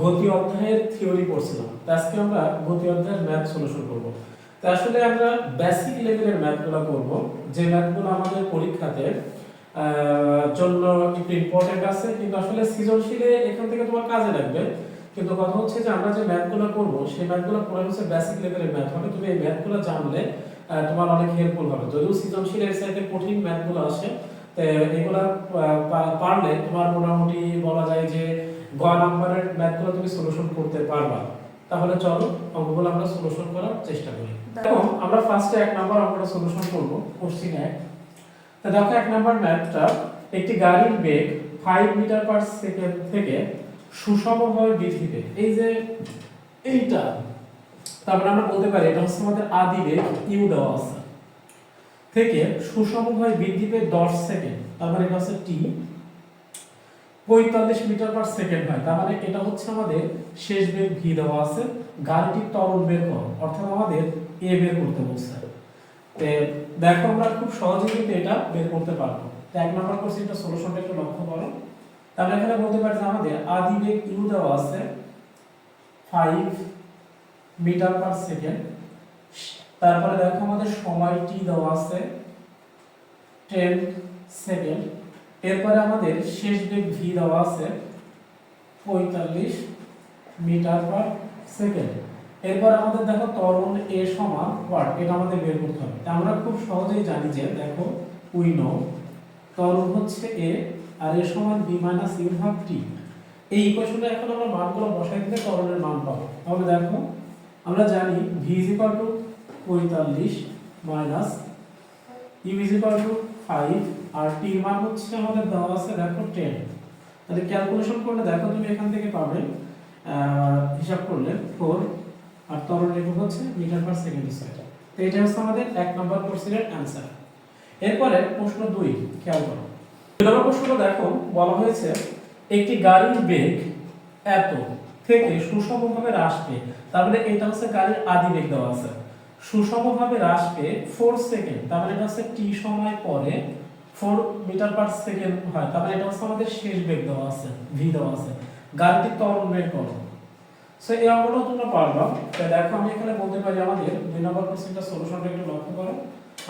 গতি অধ্যায়ের থিওরি পড়ছিলাম। আজকে আমরা গতি অধ্যায়ের ম্যাথ সলিউশন করব। তো আসলে আমরা বেসিক লেভেলের ম্যাথগুলো করব, যে ম্যাথগুলো আমাদের পরীক্ষাতে জন্য একটু ইম্পর্টেন্ট আছে, কিন্তু আসলে সৃজনশীলে এখান থেকে তোমার কাজে লাগবে। কিন্তু কথা হচ্ছে যে আমরা যে ম্যাথগুলো করব সেই ম্যাথগুলো পুরো হচ্ছে বেসিক লেভেলের ম্যাথ হবে। তুমি এই ম্যাথগুলো জানলে তোমার অনেক হেল্পফুল হবে। যদিও সৃজনশীলের সাইডে কঠিন ম্যাথগুলো আসে, তো এগুলা পারলে তোমার মোটামুটি বলা যায় যে গ নাম্বারের ম্যাথগুলো তুমি সলিউশন করতে পারবা। তাহলে চলো অঙ্কগুলো আমরা সলিউশন করার চেষ্টা করি। দেখো আমরা ফার্স্টে 1 নাম্বার অঙ্কটা সলিউশন করব। কোশ্চেন 1। তো দেখো 1 নাম্বার ম্যাথটা, একটি গাড়ির বেগ 5 মিটার পার সেকেন্ড থেকে সুষমভাবে বৃদ্ধি পেয়ে, এই যে এইটা, তারপরে আমরা বলতে পারি এটা হচ্ছে আমাদের আদি বেগ ইউ দেওয়া আছে, থেকে সুষমভাবে বৃদ্ধি পেয়ে 10 সেকেন্ড, তার মানে এটা হচ্ছে টি 45 মিটার পার সেকেন্ড হয়। তার মানে এটা হচ্ছে আমাদের শেষ বেগ ভি দেওয়া আছে। গাড়িটির ত্বরণ বের করো, অর্থাৎ আমাদের এ বের করতে বলছে। দেখো আমরা খুব সহজেই কিন্তু এটা বের করতে পারবো। তো 1 নাম্বার কোশ্চেনটা সলিউশনটা একটু লক্ষ্য করো। তাহলে এখানে বলতে পারি যে আমাদের আদি বেগ ইউ দেওয়া আছে 5 মিটার পার সেকেন্ড, তারপরে দেখো আমাদের সময় টি দেওয়া আছে 10 সেকেন্ড, এরপরে আমাদের শেষ বেগ ভি দেওয়া আছে 45 মিটার পার সেকেন্ড। এরপর আমাদের দেখো ত্বরণ এ সমান ওয়াট, এটা আমাদের বের করতে হবে। তা আমরা খুব সহজেই জানি যে দেখো উই নো ত্বরণ হচ্ছে এ আর এ সমান বি মাইনাস ইউ ভাগ টি। এই ইকুয়েশনে এখন আমরা মানগুলো বসাই দিলে ত্বরণের মান পাবো। তাহলে দেখো আমরা জানি V is equal to 45 minus U is equal to 5 আর টি মান হচ্ছে আমাদের দেওয়া আছে দেখো 10। তাহলে ক্যালকুলেশন করলে দেখো তুমি এখান থেকে পাবে হিসাব করলে 4 আর ত্বরণ একক হচ্ছে মিটার পার সেকেন্ড স্কয়ার। তো এটা হচ্ছে আমাদের 1 নম্বর কোশ্চেনের অ্যানসার। এরপরে প্রশ্ন 2 খেয়াল করো। 2 নম্বর প্রশ্নটা দেখো বলা হয়েছে একটি গাড়ির বেগ এত থেকে সুষমভাবে হ্রাস পেয়ে, তার মানে এটা হচ্ছে গাড়ির আদি বেগ দেওয়া আছে, সুষমভাবে হ্রাস পেয়ে 4 সেকেন্ড, তার মানে এটা হচ্ছে টি সময় পরে 4 মিটার পার সেকেন্ড হয়। তার মানে এটা হচ্ছে আমাদের শেষ বেগ দেওয়া আছে, ভি দেওয়া আছে। গাড়িটির ত্বরণ বের করো। সো এই অঙ্কটা তোমরা পারবা। তো দেখো আমি এখানে বলতে পারি আমাদের 2 নম্বর কোশ্চেনটা সলিউশনটা একটু লক্ষ্য করো।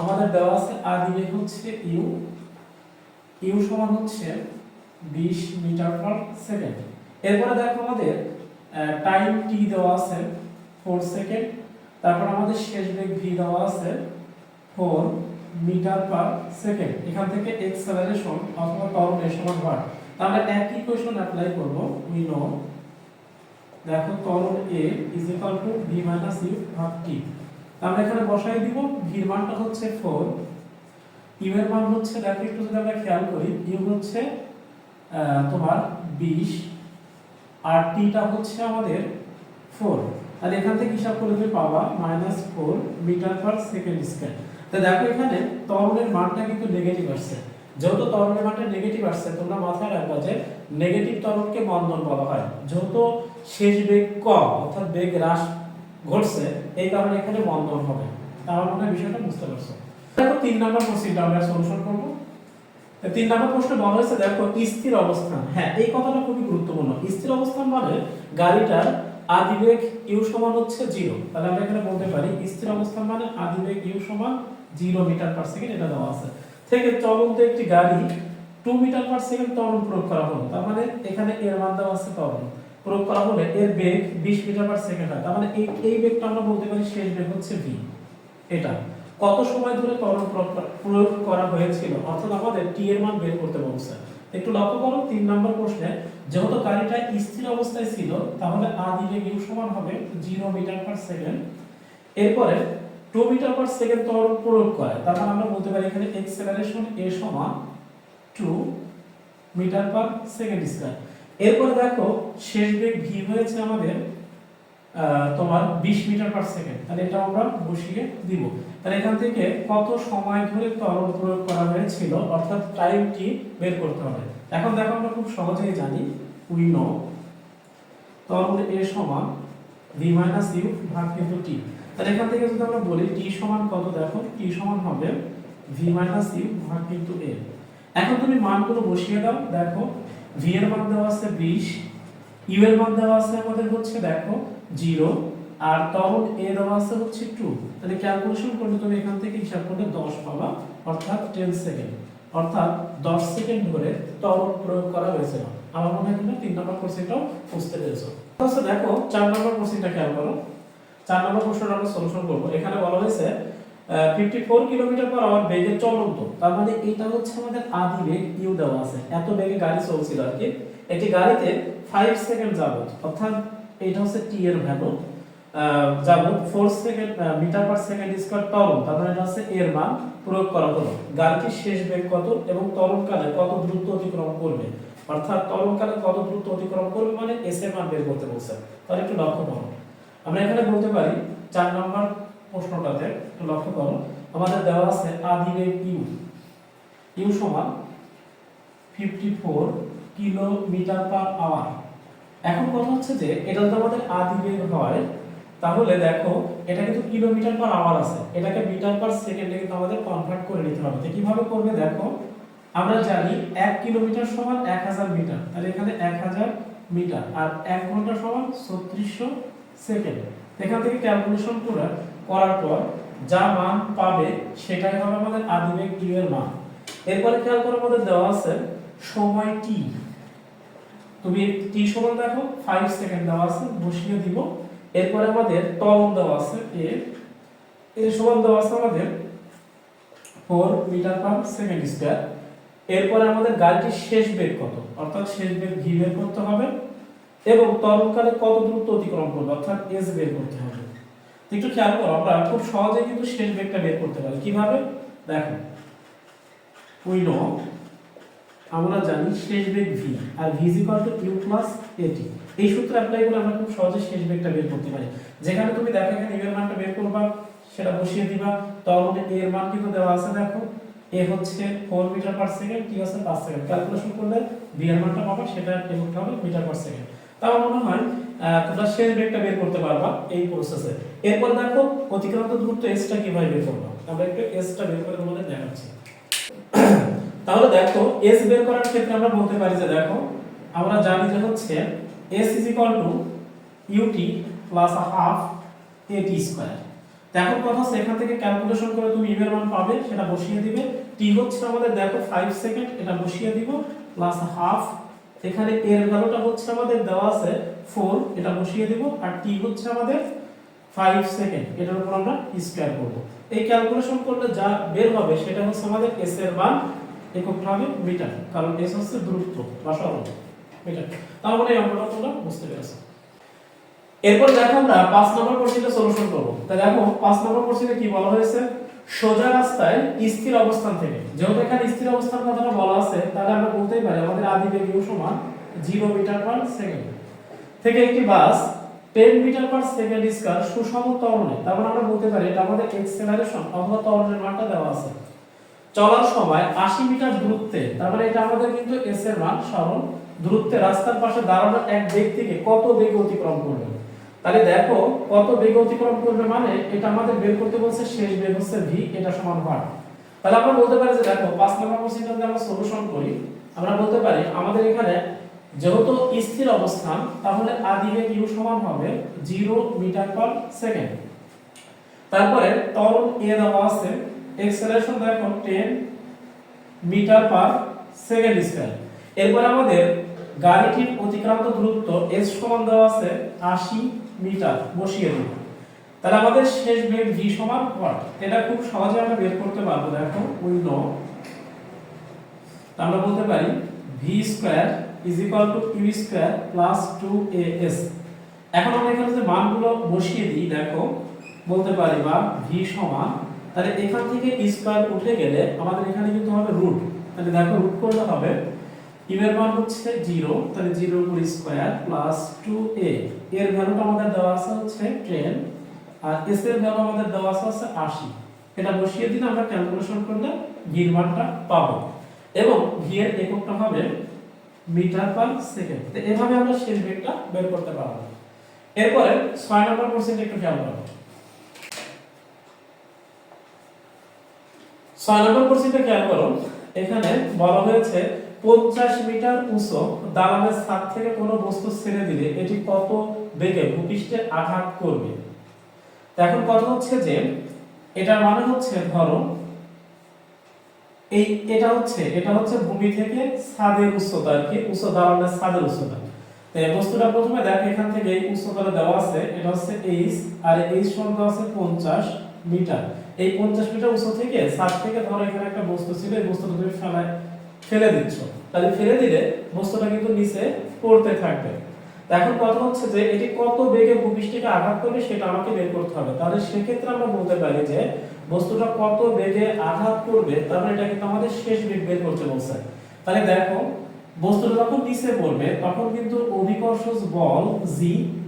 আমাদের দেওয়া আছে আদি বেগ হচ্ছে ইউ, ইউ সমান হচ্ছে 20 মিটার পার সেকেন্ড। এরপরে দেখো আমাদের টাইম টি দেওয়া আছে 4 সেকেন্ড, তারপর আমাদের শেষ বেগ ভি দেওয়া আছে 4 মিটার পার সেকেন্ড। এখান থেকে এক্সেলারেশন অথবা ত্বরণ এর সমান ওয়াট। তাহলে একই ইকুয়েশন অ্যাপ্লাই করব। উই নো দেখো ত্বরণ a is equal to v minus u ভাগ টি। আমরা এখানে বসাই দিব। ভি এর মানটা হচ্ছে 4, ইউ এর মান হচ্ছে দেখো একটু যদি আমরা খেয়াল করি, ইউ হচ্ছে তোমার 20 আর টিটা হচ্ছে আমাদের 4। তাহলে এখান থেকে হিসাব করে তুমি পাবা -4 মিটার পার সেকেন্ড স্কয়ার। তো দেখো এখানে ত্বরণের মানটা কিন্তু নেগেটিভ আসছে। যেহেতু ত্বরণের মানটা নেগেটিভ আসছে, তোমরা মাথায় রাখবা যে নেগেটিভ ত্বরণকে মন্দন বলা হয়। যেহেতু শেষ বেগ কম অর্থাৎ বেগ হ্রাস ঘটছে, এই কারণে এখানে মন্দন হবে। তার মানে বিষয়টা বুঝতে পারছো। দেখো 3 নম্বর কোশ্চেনটা আমরা সলিউশন করব। 3 নম্বর প্রশ্ন বলা হয়েছে দেখো স্থির অবস্থান। হ্যাঁ, এই কথাটা খুবই গুরুত্বপূর্ণ। স্থির অবস্থান মানে গাড়িটার আদি বেগ ইউ সমান হচ্ছে 0। তাহলে আমরা এখানে বলতে পারি স্থির অবস্থান মানে আদি বেগ ইউ সমান 0 মিটার পার সেকেন্ড, এটা দেওয়া আছে। থেকে চলন্ত একটি গাড়ি 2 মিটার পার সেকেন্ড ত্বরণ প্রয়োগ করা হলো। তার মানে এখানে এর মান দেওয়া আছে ত্বরণ প্রয়োগ করা হলে এর বেগ 20 মিটার পার সেকেন্ড হয়। তার মানে এই বেগটা আমরা বলতে পারি শেষ বেগ হচ্ছে ভি। এটা কত সময় ধরে ত্বরণ প্রয়োগ করা হয়েছিল, অর্থাৎ আমাদের টি এর মান বের করতে বলছে। একটু লক্ষ্য করো 3 নম্বর প্রশ্নে, যেহেতু গাড়িটা স্থির অবস্থায় ছিল তাহলে আদি বেগ ইউ সমান হবে 0 মিটার পার সেকেন্ড। এরপরে 2 মিটার পার সেকেন্ড ত্বরণ প্রয়োগ করে, তার মানে আমরা বলতে পারি এখানে এক্সেলারেশন এ সমান 2 মিটার পার সেকেন্ড স্কয়ার। এরপরে দেখো শেষ বেগ ভি হয়েছে আমাদের তোমার 20 মিটার পার সেকেন্ড। তাহলে এটা আমরা বসিয়ে দিব। তাহলে এখান থেকে কত সময় ধরে ত্বরণ প্রয়োগ করা হয়েছিল অর্থাৎ টাইম টি বের করতে হবে। এখন দেখো আমরা খুব সহজেই জানি উই নো ত্বরণ এ সমান ভি মাইনাস ইউ ভাগ কিন্তু টি। তাহলে এখান থেকে যদি আমরা বলি টি সমান কত, দেখো টি সমান হবে ভি মাইনাস ইউ ভাগ কিন্তু এ। এখন তুমি মানগুলো বসিয়ে দাও। দেখো ভি এর মান দেওয়া আছে 20, ইউ এর মান দেওয়া আছে আমাদের হচ্ছে দেখো 0 আর ত্বরণ এ দেওয়া আছে হচ্ছে 2। তাহলে ক্যালকুলেশন করলে তুমি এখান থেকে হিসাব করলে 10 পাবা, অর্থাৎ 10 সেকেন্ড, অর্থাৎ 10 সেকেন্ড ধরে ত্বরণ প্রয়োগ করা হয়েছিল। আমার মনে হয় তুমি 3 নম্বর কোশ্চেনটাও বুঝতে পেরেছো। তাহলে দেখো 4 নম্বর কোশ্চেনটা খেয়াল করো। 4 নম্বর প্রশ্নটা আমরা সলিউশন করব। এখানে বলা হয়েছে 54 কিলোমিটার পার আওয়ার বেগে চলন্ত, তার মানে এটা হচ্ছে আমাদের আদি বেগ ইউ দেওয়া আছে, এত বেগে গাড়ি চলছিল আর কি। একটি গাড়িতে 5 সেকেন্ড যাবত, অর্থাৎ এটা হচ্ছে টি এর ভ্যালু, যাবত 4 second meter per second square ত্বরণ, তার মানে এটা হচ্ছে এর মান প্রয়োগ করা হলো। গাড়িটির শেষ বেগ কত এবং ত্বরণকালে কত দ্রুত অতিক্রম করবে, অর্থাৎ ত্বরণকালে কত দ্রুত অতিক্রম করবে মানে এস এর মান বের করতে বলছে। তাহলে একটু লক্ষ্য করো, আমরা এখানে বলতে পারি 4 নম্বর প্রশ্নটাতে একটু লক্ষ্য করো, আমাদের দেওয়া আছে আদি বেগ ইউ, ইউ সমান 54 কিলোমিটার পার আওয়ার। এখন কথা হচ্ছে যে এটা যদি আমাদের আদি বেগ হয়, তাহলে দেখো এটা কিন্তু কিলোমিটার পার আওয়ার আছে, এটাকে মিটার পার সেকেন্ডে কিন্তু আমাদের কনভার্ট করে নিতে হবে। তো কিভাবে করবে দেখো, আমরা জানি 1 কিলোমিটার সমান 1000 মিটার, তাহলে এখানে 1000 মিটার, আর 1 ঘন্টা সমান 3600 সেকেন্ড। এখান থেকে ক্যালকুলেশন করার পর যা মান পাবে সেটাই হবে আমাদের আদি বেগ ইউ এর মান। এরপরে খেয়াল করো আমাদের দেওয়া আছে সময় টি, তুমি টি সমান দেখো 5 সেকেন্ড দেওয়া আছে, বসিয়ে দিব। এরপরে আমাদের ত্বরণ দেওয়া আছে এ সমান দেওয়া আছে আমাদের 4 মিটার পার সেকেন্ড স্কয়ার। এরপরে আমাদের গাড়িটির শেষ বেগ কত, অর্থাৎ শেষ বেগ ভি বের করতে হবে, এবং ত্বরণকালে কত দ্রুত অতিক্রম করবে, অর্থাৎ এস বের করতে হবে। একটু খেয়াল করো, আমরা খুব সহজে কিন্তু শেষ বেগটা বের করতে পারি। কিভাবে দেখো, উই নো, আমরা জানি শেষ বেগ ভি, আর ভি ইউ প্লাস এটি, এই সূত্র অ্যাপ্লাই করে আমরা খুব সহজে শেষ বেগটা বের করতে পারি। যেখানে তুমি দেখো এখানে ইউ এর মানটা বের করবা, সেটা বসিয়ে দিবা, তখন এ এর মান কিন্তু দেওয়া আছে, দেখো এ হচ্ছে 4 মিটার পার সেকেন্ড, টি হচ্ছে 5 সেকেন্ড। ক্যালকুলেশন করলে বি এর মানটা পাবা, সেটা এমন হবে মিটার পার সেকেন্ড। তাও মনে হয় তোমরা শেষ বেগটা বের করতে পারবা এই প্রসেসে। এরপর দেখো অতিক্রান্ত দূরত্ব এসটা কিভাবে বের করবা, আমরা একটু এসটা বের করে তোমাদের দেখাচ্ছি। তাহলে দেখো এস বের করার ক্ষেত্রে আমরা বলতে পারি যে দেখো আমরা জানি যে হচ্ছে s ut plus half at square. দেখো কথা হচ্ছে এখান থেকে ক্যালকুলেশন করে তুমি ইউ এর মান পাবে, সেটা বসিয়ে দিবে। টি হচ্ছে আমাদের দেখো 5 সেকেন্ড, এটা বসিয়ে দিব, প্লাস হাফ, এখানে এর ভ্যালুটা হচ্ছে আমাদের দেওয়া আছে 4, এটা বসিয়ে দিব, আর টি হচ্ছে আমাদের 5 সেকেন্ড, এটার উপর আমরা স্কয়ার করব। এই ক্যালকুলেশন করলে যা বের হবে সেটা হচ্ছে আমাদের s এর মান, এককটা হবে মিটার, কারণ s হচ্ছে দূরত্ব বা সরণ মিটার। তার মানে এই অঙ্কটা তোমরা বুঝতে পেরেছো। এরপর দেখো আমরা 5 নম্বর কোশ্চেনটা সলিউশন করব। তাহলে দেখো 5 নম্বর কোশ্চেনে কি বলা হয়েছে, সোজা রাস্তায় স্থির অবস্থান থেকে, যেহেতু এখানে স্থির অবস্থান কথাটা বলা আছে, তাহলে আমরা বলতেই পারি আমাদের আদি বেগ u সমান 0 মিটার পার সেকেন্ড থেকে একটি বাস 10 মিটার পার সেকেন্ড স্কয়ার সুষম ত্বরণে, তারপর আমরা বলতে পারি এটা আমাদের অ্যাক্সেলারেশন অথবা ত্বরণের মানটা দেওয়া আছে, চলার সময় 80 মিটার দূরত্বে, তার মানে এটা আমাদের কিন্তু s এর মান, সরণ দূরত্বে রাস্তার পাশে দাঁড়ানো এক ব্যক্তিকে কত বেগে অতিক্রম করবে। তাহলে দেখো কত বেগে অতিক্রম করবে মানে এটা আমাদের বের করতে বলছে শেষ বেগ হচ্ছে v, এটা সমান ভার। তাহলে আমরা বলতে পারি যে দেখো 5 নম্বর কোশ্চেনটা যদি আমরা সলিউশন করি, আমরা বলতে পারি আমাদের এখানে যেহেতু স্থির অবস্থান, তাহলে আদি বেগ u সমান হবে 0 মিটার পার সেকেন্ড। তারপরে ত্বরণ a দেওয়া আছে, অ্যাক্সেলারেশন দেখো 10 মিটার পার সেকেন্ড স্কয়ার। এরপর আমাদের গাড়িটির অতিক্রান্ত দূরত্ব s সমান দেওয়া আছে 80 মিটার, বসিয়ে দেব। তাহলে আমাদের শেষ বেগ v সমান কত, এটা খুব সহজে আমরা বের করতে পারবো। দেখো উই নো, আমরা বলতে পারি v square is equal two u square plus 2as। এখন আমরা এখানে যে মানগুলো বসিয়ে দিই, দেখো বলতে পারি বা v সমান, তাহলে এখান থেকে স্কয়ার উঠে গেলে আমাদের এখানে কিন্তু হবে রুট, তাহলে দেখো রুট করলে হবে ইউ এর মান হচ্ছে 0, তাহলে 0 উপর স্কয়ার প্লাস 2a, এর ভ্যালুটা আমাদের দেওয়া আছে হচ্ছে 10, আর s এর ভ্যালু আমাদের দেওয়া আছে 80, এটা বসিয়ে দিলে আমরা ক্যালকুলেশন করলে v এর মানটা পাবো, এবং v এর এককটা হবে মিটার পার সেকেন্ড। তো এভাবে আমরা শেষ বেগটা বের করতে পারবো। এরপরে 6 নম্বর কোশ্চেনটা একটু খেয়াল করো। 6 নম্বর কোশ্চেনটা খেয়াল করো, এখানে বলা হয়েছে 50 মিটার উঁচু দালানের ছাদ থেকে কোনো বস্তু ছেড়ে দিলে এটি কত বেগে ভূপৃষ্ঠে আঘাত করবে। তো এখন কথা হচ্ছে যে এটার মানে হচ্ছে ধরো এটা হচ্ছে ভূমি থেকে ছাদের উচ্চতা আর কি, উচ্চ দালানের ছাদের উচ্চতা। বস্তুটা প্রথমে দেখ এখান থেকে এই উচ্চতা দেওয়া আছে, এটা হচ্ছে h আর h সমান দেওয়া আছে 50 মিটার। এই 50 মিটার উচ্চ থেকে ছাদ থেকে ধরো এখানে একটা বস্তু ছিল, এই বস্তুটা তুমি ফেলে দিচ্ছ, তাহলে ফেলে দিলে বস্তুটা কিন্তু নিচে পড়তে থাকবে। এখন কথা হচ্ছে যে এটি কত বেগে ভূপৃষ্ঠকে আঘাত করবে সেটা আমাকে বের করতে হবে। তাহলে সেক্ষেত্রে আমরা বলতে পারি যে বস্তুটা কত বেগে আঘাত করবে, তার মানে এটা কিন্তু আমাদের শেষ বেগ বের করতে বলছে। তাহলে দেখো বস্তুটা যখন নিচে পড়বে তখন কিন্তু অভিকর্ষজ বল g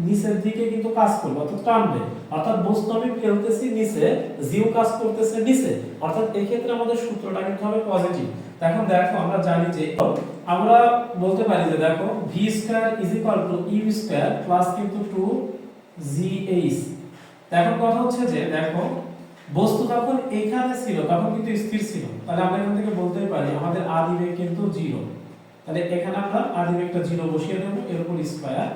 নিচের দিকে কিন্তু কাজ করবে, অর্থাৎ টানবে। অর্থাৎ বস্তু আমি ফেলতেছি নিচে, জিও কাজ করতেছে নিচে, অর্থাৎ এই ক্ষেত্রে আমাদের সূত্রটা কিন্তু হবে পজিটিভ। এখন দেখো আমরা জানি যে আমরা বলতে পারি যে দেখো v square u square plus কিন্তু 2gh। এখন কথা হচ্ছে যে দেখো বস্তু যখন এখানে ছিল তখন কিন্তু স্থির ছিল, তাহলে আমরা এখান থেকে বলতে পারি আমাদের আদি বেগ কিন্তু 0। তাহলে এখানে আমরা আদি বেগটা 0 বসিয়ে দেব, এর উপর স্কয়ার,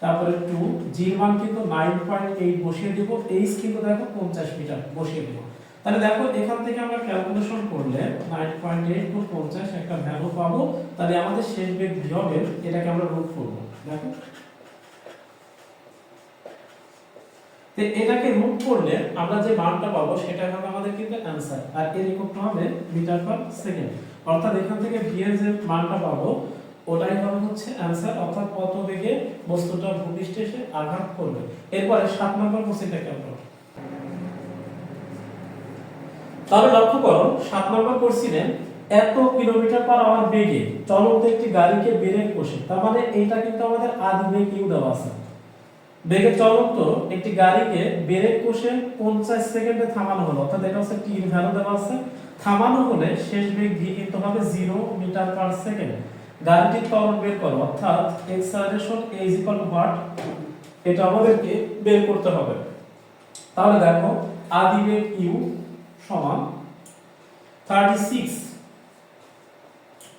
তারপরে 2 g এর মান কিন্তু 9.8 বসিয়ে দেব, h কিন্তু দেখো 50 মিটার বসিয়ে দেব। তাহলে দেখো এখান থেকে আমরা ক্যালকুলেশন করলে 9.8 গুণ 50 একটা ভ্যালু পাবো। তাহলে আমাদের শেষ বেগ v হবে, এটাকে আমরা রুট করব। দেখো তো এটাকে রুট করলে আমরা যে মানটা পাবো সেটা হবে আমাদের কিন্তু অ্যানসার, আর এর এককটা হবে মিটার পার সেকেন্ড। অর্থাৎ এখান থেকে v এর যে মানটা পাবো ওটাই হবে হচ্ছে অ্যানসার, অর্থাৎ কত বেগে বস্তুটা ভূপৃষ্ঠে এসে আঘাত করবে। এরপরে 7 নম্বর কোশ্চেনটা কেমন হবে, তাহলে লক্ষ্য করো 7 নম্বর কোশ্চেনে এত কিলোমিটার পার আওয়ার বেগে চলন্ত একটি গাড়িকে ব্রেক কষে, তার মানে এটা কিন্তু আমাদের আদি বেগ ইউ দেওয়া আছে। বেগে চলন্ত একটি গাড়িকে ব্রেক কষে 50 সেকেন্ডে থামানো হলো, অর্থাৎ এটা হচ্ছে টি এর ভ্যালু দেওয়া আছে। থামানো হলে শেষ বেগ v কিন্তু হবে 0 মিটার পার সেকেন্ড। গাড়িটির ত্বরণ বের করো, অর্থাৎ অ্যাক্সেলারেশন a what, এটা আমাদেরকে বের করতে হবে। তাহলে দেখো আদি বেগ u সমান 36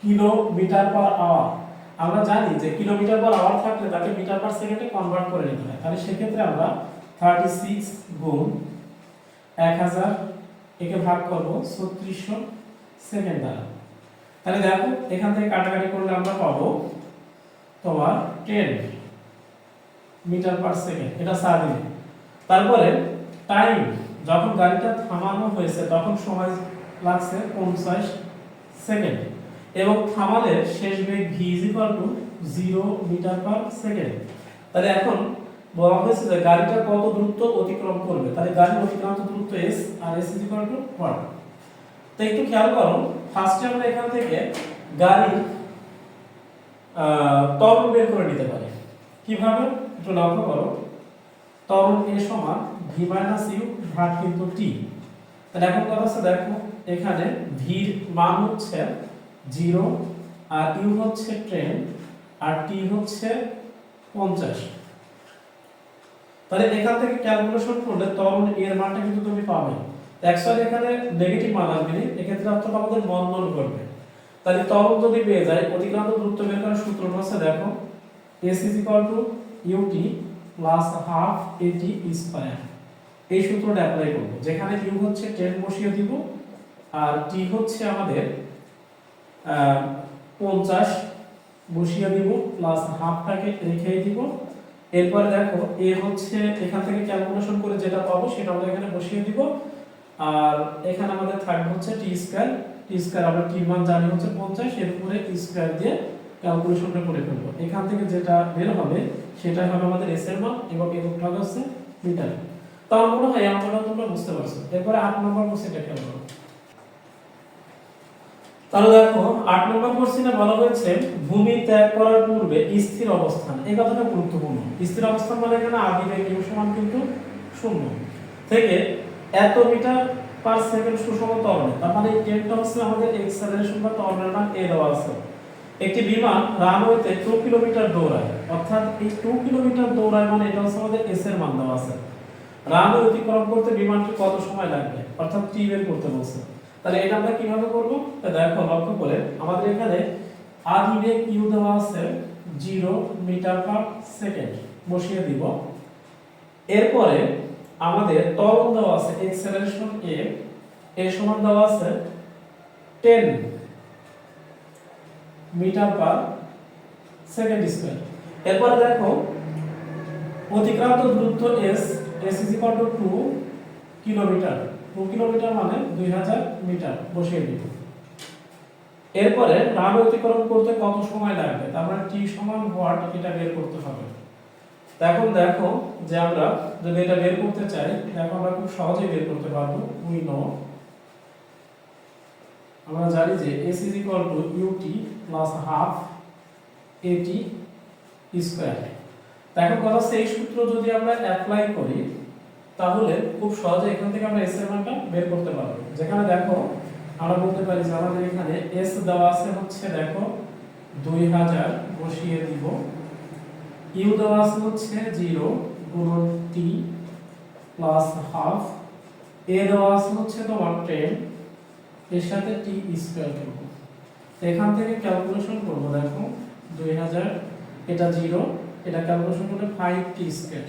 কিলোমিটার পার আওয়ার। আমরা জানি যে কিলোমিটার পার আওয়ার থাকলে তাকে মিটার পার সেকেন্ডে কনভার্ট করে নিতে হয়। তাহলে সেক্ষেত্রে আমরা 36 গুণ 1000 একে ভাগ করব 3600 সেকেন্ড দ্বারা। তাহলে দেখো এখান থেকে কাটাকাটি করলে আমরা পাবো তোমার 10 মিটার পার সেকেন্ড, এটা সার্ভে। তারপরে টাইম, যখন গাড়িটা থামানো হয়েছে তখন সময় লাগছে 50 সেকেন্ড, এবং থামালে শেষ বেগ v 0 মিটার পার সেকেন্ড। তাহলে এখন বলা হয়েছে যে গাড়িটা কত দ্রুত অতিক্রম করবে, তাহলে গাড়ির অতিক্রান্ত দূরত্ব s আর s what। তো একটু খেয়াল করো, ফার্স্টে আমরা এখান থেকে গাড়ির ত্বরণ বের করে নিতে পারি। কিভাবে একটু লক্ষ্য করো, ত্বরণ a সমান v - u ভাগ কিন্তু t। তাহলে এখন কথা হচ্ছে দেখো এখানে v এর মান হচ্ছে 0 আর u হচ্ছে 10 আর t হচ্ছে 50। তাহলে এখান থেকে ক্যালকুলেশন করলে ত্বরণ এর মানটা কিন্তু তুমি পাবে। অ্যাকচুয়ালি এখানে নেগেটিভ মান আসবে না, এক্ষেত্রে অর্থাৎ আমাদের মন্দন করবে। তাহলে ত্বরণ যদি পেয়ে যায় অতিক্রান্ত দূরত্ব বের করার সূত্রটা হচ্ছে দেখো s ut plus half at square. এই সূত্রটা অ্যাপ্লাই করব, যেখানে u হচ্ছে 10 বসিয়ে দিব আর t হচ্ছে আমাদের 50 বসিয়ে দিব, প্লাস হাফটাকে রেখে দিব। এরপরে দেখো a হচ্ছে এখান থেকে ক্যালকুলেশন করে যেটা পাবো সেটা আমরা এখানে বসিয়ে দিব, আর এখানে আমাদের থাকবে হচ্ছে t স্কয়ার। t স্কয়ার আমরা t মান জানি হচ্ছে 50, এর উপরে স্কয়ার দিয়ে ক্যালকুলেশনটা করে ফেলব। এখান থেকে যেটা বের হবে সেটা হবে আমাদের s এর মান, এবং এককটা হচ্ছে মিটার। তো আমার মনে হয় আমরা তোমরা বুঝতে পারছো। এরপরে 8 নম্বর কোশ্চেনটা খেয়াল করো। তাহলে দেখো 8 নম্বর কোশ্চেনে বলা হয়েছে ভূমি ত্যাগ করার পূর্বে স্থির অবস্থান। এই কথাটা গুরুত্বপূর্ণ। স্থির অবস্থান মানে এখানে আদি বেগ u সমান কিন্তু 0 থেকে এত মিটার পার সেকেন্ড সুষম ত্বরণে, তার মানে এই টেনটা হচ্ছে আমাদের অ্যাক্সেলারেশন বা ত্বরণের মান a দেওয়া আছে। একটি বিমান রানওয়েতে 2 কিলোমিটার দৌড়ায়, অর্থাৎ এই 2 কিলোমিটার দৌড়ায় মানে এটা হচ্ছে আমাদের s এর মান দেওয়া আছে। রানওয়ে অতিক্রম করতে বিমানটি কত সময় লাগবে, অর্থাৎ t বের করতে বলছে। তাহলে এটা আমরা কিভাবে করব, দেখো লক্ষ্য করে আমাদের এখানে আদি বেগ ইউ দেওয়া আছে 0 মিটার পার সেকেন্ড, বসিয়ে দিব। এরপরে আমাদের ত্বরণ দেওয়া আছে অ্যাক্সেলারেশন এ সমান দেওয়া আছে 10 মিটার পার সেকেন্ড স্কয়ার। এরপরে দেখো অতিক্রান্ত দূরত্ব s is equal to 2 kilometre, 2 kilometre মানে 2000 মিটার, বসিয়ে দিব। এরপরে রানওয়ে অতিক্রম করতে কত সময় লাগবে, তার মানে t সমান হোয়াট, এটা বের করতে হবে। তো এখন দেখো যে আমরা যদি এটা বের করতে চাই, দেখো আমরা খুব সহজেই বের করতে পারবো। উই নো, আমরা জানি যে s is equal to ut plus half at square. এখন কথা হচ্ছে এই সূত্র যদি আমরা অ্যাপ্লাই করি তাহলে খুব সহজে এখান থেকে আমরা s এর মানটা বের করতে পারবো। যেখানে দেখো আমরা বলতে পারি যে আমাদের এখানে s দেওয়া আছে হচ্ছে দেখো 2000, বসিয়ে দিব। u দেওয়া আছে হচ্ছে 0 গুণন t প্লাস হাফ, a দেওয়া আছে হচ্ছে তোমার 10, এর সাথে t স্কয়ার করব। এখান থেকে ক্যালকুলেশন করব, দেখো 2000, এটা 0, এটা ক্যালকুলেশন করলে 5t স্কয়ার।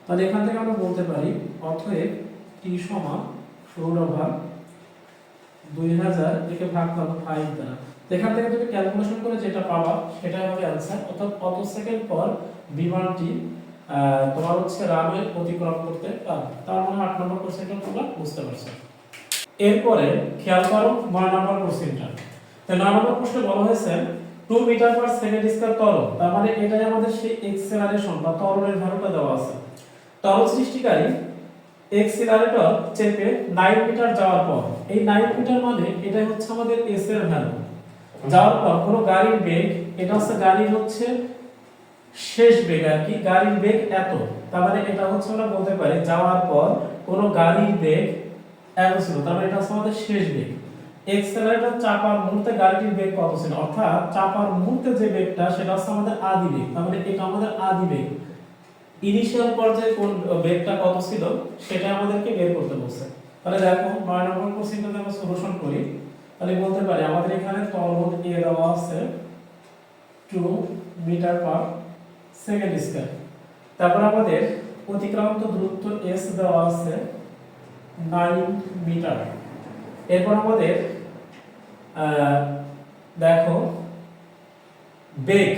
তাহলে এখান থেকে আমরা বলতে পারি অতএব t সমান √2000 একে ভাগ করব 5 দ্বারা। এখান থেকে তুমি ক্যালকুলেশন করে যেটা পাবা সেটাই হবে आंसर। অর্থাৎ কত সেকেন্ড পর বিমানটি তোমার হচ্ছে রানওয়ে অতিক্রম করতে পারবে। তার মানে 8 নম্বর কোশ্চেনটা তোমরা বুঝতে পারছো। এরপরে খেয়াল করো 9 নম্বর কোশ্চেনটা। তো 9 নম্বর প্রশ্নে বলা হয়েছে 2 মিটার পার সেকেন্ড স্কয়ার ত্বরণ, তার মানে এটাই আমাদের সেই এক্সেলারেশন বা ত্বরণের ভ্যালুটা দেওয়া আছে। ত্বরণ সৃষ্টিকারী এক্সেলারেটর চেপে 9 মিটার যাওয়ার পর, এই 9 মিটার মানে এটাই হচ্ছে আমাদের s এর ভ্যালু, যাওয়ার পর কোনো গাড়ির বেগ, এটা হচ্ছে গাড়ির হচ্ছে শেষ বেগ আর কি, গাড়ির বেগ এত, তার মানে এটা হচ্ছে আমরা বলতে পারি যাওয়ার পর কোনো গাড়ির বেগ এত ছিল, তার মানে এটা হচ্ছে আমাদের শেষ বেগ। এক্সেলারেটর চাপার মুহূর্তে গাড়িটির বেগ কত ছিল, অর্থাৎ চাপার মুহূর্তে যে বেগটা সেটা হচ্ছে আমাদের আদি বেগ, তার মানে এটা আমাদের আদি বেগ। ইনিশিয়াল পর্যায়ে কোন বেগটা কত ছিল সেটা আমাদেরকে বের করতে বলছে। তাহলে দেখো 9 নম্বর কোশ্চেনটা আমরা সলিউশন করি, তাহলে বলতে পারি আমাদের এখানে ত্বরণ a দেওয়া আছে 2 মিটার পার সেকেন্ড স্কয়ার। তারপর আমাদের অতিক্রান্ত দূরত্ব s দেওয়া আছে 9 মিটার। এরপর আমাদের দেখো বেগ,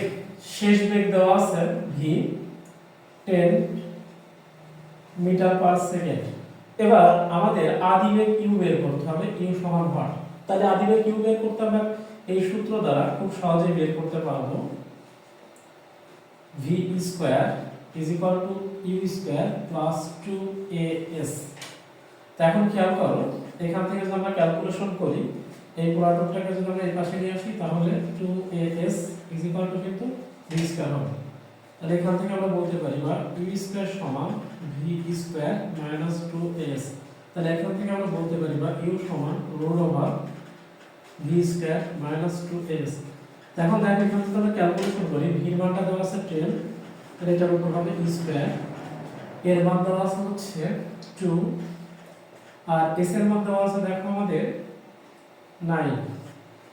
শেষ বেগ দেওয়া আছে v 10 মিটার পার সেকেন্ড। এবার আমাদের আদি বেগ u বের করতে হবে, u সমান হোয়াট। তাহলে আদি বেগ u বের করতে আমরা এই সূত্র দ্বারা খুব সহজেই বের করতে পারবো, v square is equal two u square plus 2as। তো এখন খেয়াল করো এখান থেকে যদি আমরা ক্যালকুলেশন করি, এই পুরাটাকে যদি আমরা এই পাশে নিয়ে আসি তাহলে 2as ইজ ইকুয়াল টু কিন্তু v স্কয়ার হবে। তাহলে এখান থেকে আমরা বলতে পারি বা u স্কয়ার সমান v স্কয়ার মাইনাস 2as। তাহলে এখান থেকে আমরা বলতে পারি বা u সমান √v স্কয়ার মাইনাস 2as। এখন দেখো এখান থেকে আমরা ক্যালকুলেশন করি, v এর মানটা দেওয়া আছে 10, তাহলে এটার উপর হবে e স্কয়ার, এর মান দেওয়া আছে হচ্ছে 2, আর s এর মান দেওয়া আছে দেখো আমাদের 9।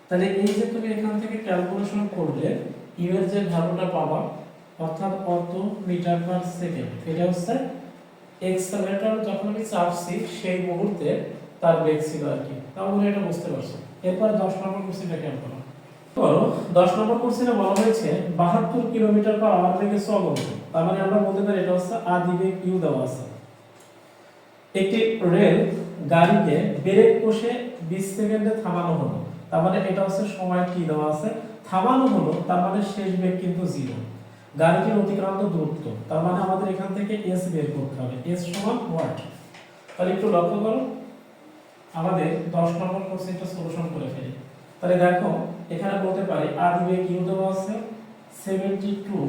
তাহলে এই যে তুমি এখান থেকে ক্যালকুলেশন করলে u এর যে ভ্যালুটা পাবা অর্থাৎ কত মিটার পার সেকেন্ড, এটা হচ্ছে এক্সেলারেটর যখন আমি চাপছি সেই মুহূর্তে তার বেগ ছিল আর কি। তাহলে এটা বুঝতে পারছো। এরপর 10 নম্বর কোশ্চেনটা খেয়াল করো। 10 নম্বর কোশ্চেনে বলা হয়েছে 72 কিলোমিটার পার আওয়ার বেগে চলন্ত, তার মানে আমরা বলতে পারি এটা হচ্ছে আদি বেগ u দেওয়া আছে। একটি রেল গাড়িকে ব্রেক কষে 20 সেকেন্ডে থামানো হলো, তার মানে এটা হচ্ছে সময় t দেওয়া আছে, থামানো হলো তার মানে শেষ বেগ কিন্তু 0। গাড়িটির অতিক্রান্ত দূরত্ব, তার মানে আমাদের এখান থেকে s বের করতে হবে, s সমান হোয়াট। তাহলে একটু লক্ষ্য করো আমাদের 10 নম্বর কোশ্চেনটা সলিউশন করে ফেলি। তাহলে দেখো এখানে বলতে পারি আদি বেগ u দেওয়া আছে 72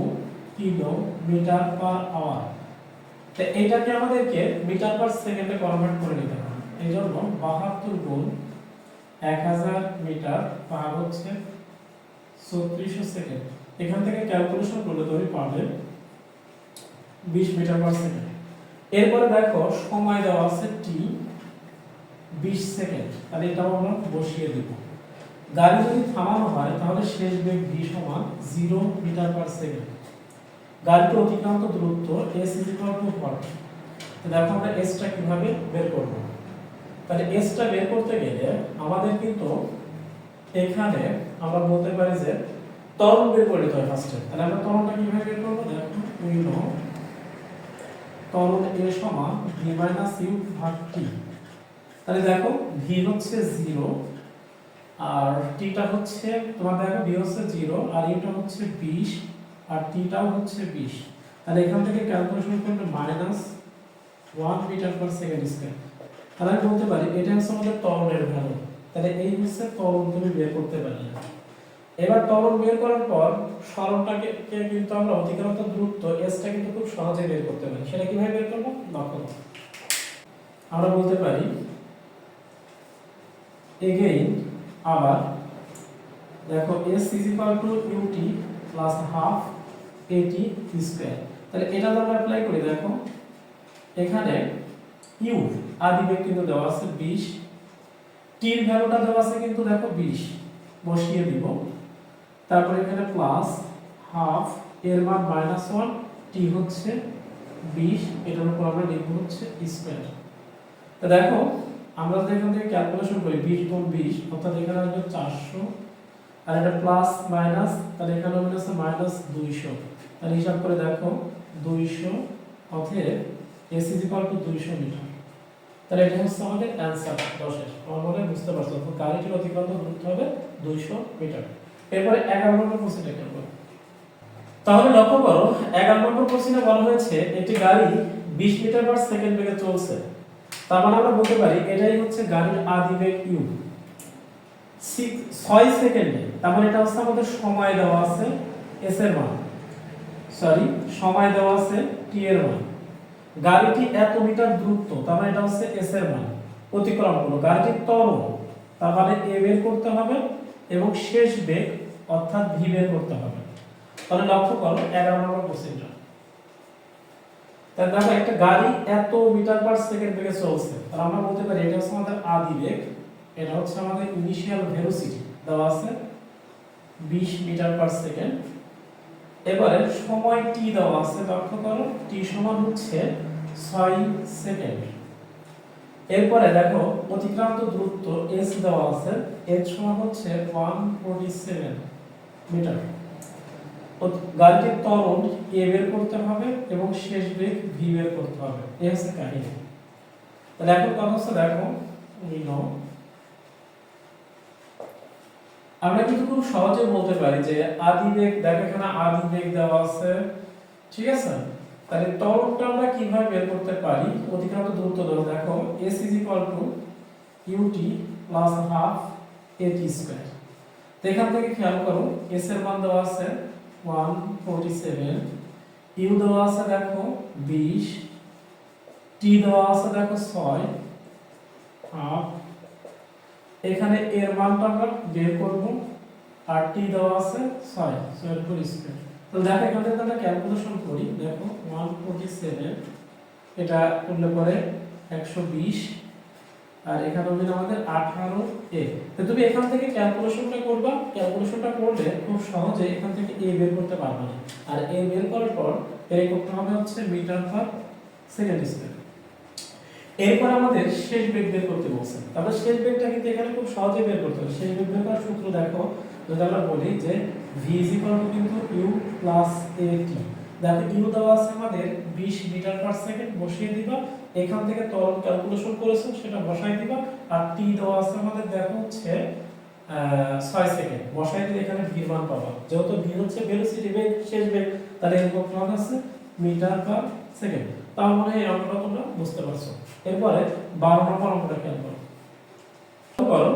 কিলোমিটার পার আওয়ার। তো এটাকে আমাদেরকে মিটার পার সেকেন্ডে কনভার্ট করে নিতে হবে। এইজন্য 72 গুণ 1000 মিটার পার হচ্ছে 3400 সেকেন্ড। এখান থেকে ক্যালকুলেশন করলে তুমি পাবে 20 মিটার পার সেকেন্ড। এরপরে দেখো সময় দেওয়া আছে t 20 সেকেন্ড, তাহলে এটাও আমরা বসিয়ে দেব। গাড়ি যদি থামানো হয় তাহলে শেষ বেগ v সমান 0 মিটার পার সেকেন্ড। গাড়িতে অতিক্রান্ত দূরত্ব s = 40। তো দেখো আমরা s টা কিভাবে বের করব। তাহলে s টা বের করতে গেলে আমাদের কিন্তু এখানে আমরা বলতে পারি যে ত্বরণ বের করতে হয় ফার্স্টে। তাহলে আমরা ত্বরণটা কিভাবে বের করব? দেখো উই নো ত্বরণ a সমান v - u ভাগ t। তাহলে দেখো v হচ্ছে 0 আর t টা হচ্ছে তোমার দেখো v হচ্ছে 0 আর u টা হচ্ছে 20 আর t টাও হচ্ছে 20। তাহলে এখান থেকে ক্যালকুলেশন করলে -1 মিটার পার সেকেন্ড স্কয়ার। তাহলে আমি বলতে পারি এটা হচ্ছে আমাদের ত্বরণের ভ্যালু। তাহলে এই হচ্ছে ত্বরণ তুমি বের করতে পারলে। এবার ত্বরণ বের করার পর সরণটাকে কিন্তু আমরা অতিক্রান্ত দূরত্ব s টা কিন্তু খুব সহজে বের করতে পারি। সেটা কিভাবে বের করব? লক্ষ্য করো। আমরা বলতে পারি এগেইন আবার দেখো s = ut plus half at square. তাহলে এটা যদি আমরা অ্যাপ্লাই করি দেখো এখানে u আদিবেগ কিন্তু দেওয়া আছে 20, t এর ভ্যালুটা দেওয়া আছে কিন্তু দেখো 20 বসিয়ে দিব। তারপর এখানে প্লাস হাফ এর মান -1 t হচ্ছে 20 এটার উপর আমরা লিখব হচ্ছে স্কয়ার। তো দেখো আমরা যদি এখান থেকে ক্যালকুলেশন করি 20 গুণ 20 অর্থাৎ এখানে আসবে 400 আর এটা প্লাস মাইনাস তাহলে এখানে হবে হচ্ছে -200। তাহলে হিসাব করে দেখো 200 অতএব s = 200 মিটার। তাহলে এটা হচ্ছে আমাদের অ্যানসার 10 এর। আমার মনে হয় বুঝতে পারছো তো গাড়িটির অতিক্রান্ত দূরত্ব হবে 200 মিটার। এরপরে 11 নম্বর প্রশ্নটা করব। তাহলে লক্ষ্য করো 11 নম্বর প্রশ্নে বলা হয়েছে একটি গাড়ি 20 মিটার পার সেকেন্ড বেগে চলছে। তার মানে আমরা বলতে পারি এটাই হচ্ছে গাড়ির আদিবেগ u 6 সেকেন্ডে। তার মানে এটা হচ্ছে আমাদের সময় দেওয়া আছে s এর মান, সরি সময় দেওয়া আছে t এর মান। গাড়িটি এত মিটার দূরত্ব তার মানে এটা হচ্ছে s এর মান অতিক্রম করলো। গাড়িটির ত্বরণ তার মানে a বের করতে হবে এবং শেষ বেগ অর্থাৎ v বের করতে হবে। তাহলে লক্ষ্য করো 11 নম্বর কোশ্চেনটা। তাহলে দেখো একটা গাড়ি এত মিটার পার সেকেন্ড বেগে চলছে। তাহলে আমরা বলতে পারি এটা হচ্ছে আমাদের আদিবেগ, এটা হচ্ছে আমাদের ইনিশিয়াল ভেলোসিটি দেওয়া আছে 20 মিটার পার সেকেন্ড। এবারে সময় t দেওয়া আছে, লক্ষ্য করো t সমান হচ্ছে 6 সেকেন্ড। এরপরে দেখো অতিক্রান্ত দূরত্ব s দেওয়া আছে, h সমান হচ্ছে 147 মিটার। গাড়িটির ত্বরণ a বের করতে হবে এবং শেষ বেগ v বের করতে হবে। এই হচ্ছে কাহিনী। তাহলে এখন কথা হচ্ছে দেখো আমরা কিন্তু খুব সহজে বলতে পারি যে আদিবেগ, দেখো এখানে আদিবেগ দেওয়া আছে, ঠিক আছে। তাহলে ত্বরণটা আমরা কিভাবে বের করতে পারি? অতিক্রান্ত দূরত্ব দাও, দেখো s = ut plus half at square. তো এখান থেকে খেয়াল করো s এর মান দেওয়া আছে 147, u দেওয়া আছে দেখো 20, t দেওয়া আছে দেখো 6 হাফ, এখানে এর মানটা আমরা বের করব আর t দেওয়া আছে 6 এর উপর স্কয়ার। তো দেখো এখান থেকে আমরা ক্যালকুলেশন করি, দেখো 147 এটা করলে পরে 120 আর এখানে হবে আমাদের 18a। তো তুমি এখান থেকে ক্যালকুলেশনটা করবা, ক্যালকুলেশনটা করলে খুব সহজে এখান থেকে a বের করতে পারবে না। আর a বের করার পর এর করতে হবে হচ্ছে মিটার পার সেকেন্ড স্কয়ার। এরপর আমাদের শেষ বেগ বের করতে বলছে। তাহলে শেষ বেগটা কিন্তু এখানে খুব সহজে বের করতে হবে। শেষ বেগ বের করার সূত্র দেখো, যদি আমরা বলি যে v কিন্তু u প্লাস at। দেখো u দেওয়া আছে আমাদের 20 মিটার পার সেকেন্ড, বসিয়ে দিবা। এখান থেকে ত্বরণ ক্যালকুলেশন করেছো সেটা বসাই দিবা। আর t দেওয়া আছে আমাদের দেখো হচ্ছে 6 সেকেন্ড, বসাই দিলে এখানে v মান পাবা। যেহেতু v হচ্ছে ভেলোসিটি বেগ, শেষ বেগ, তাহলে এর মান আছে মিটার পার সেকেন্ড। তার মানে এই অঙ্কটা তোমরা বুঝতে পারছো। এরপরে 12 নম্বর অঙ্কটা খেয়াল করো।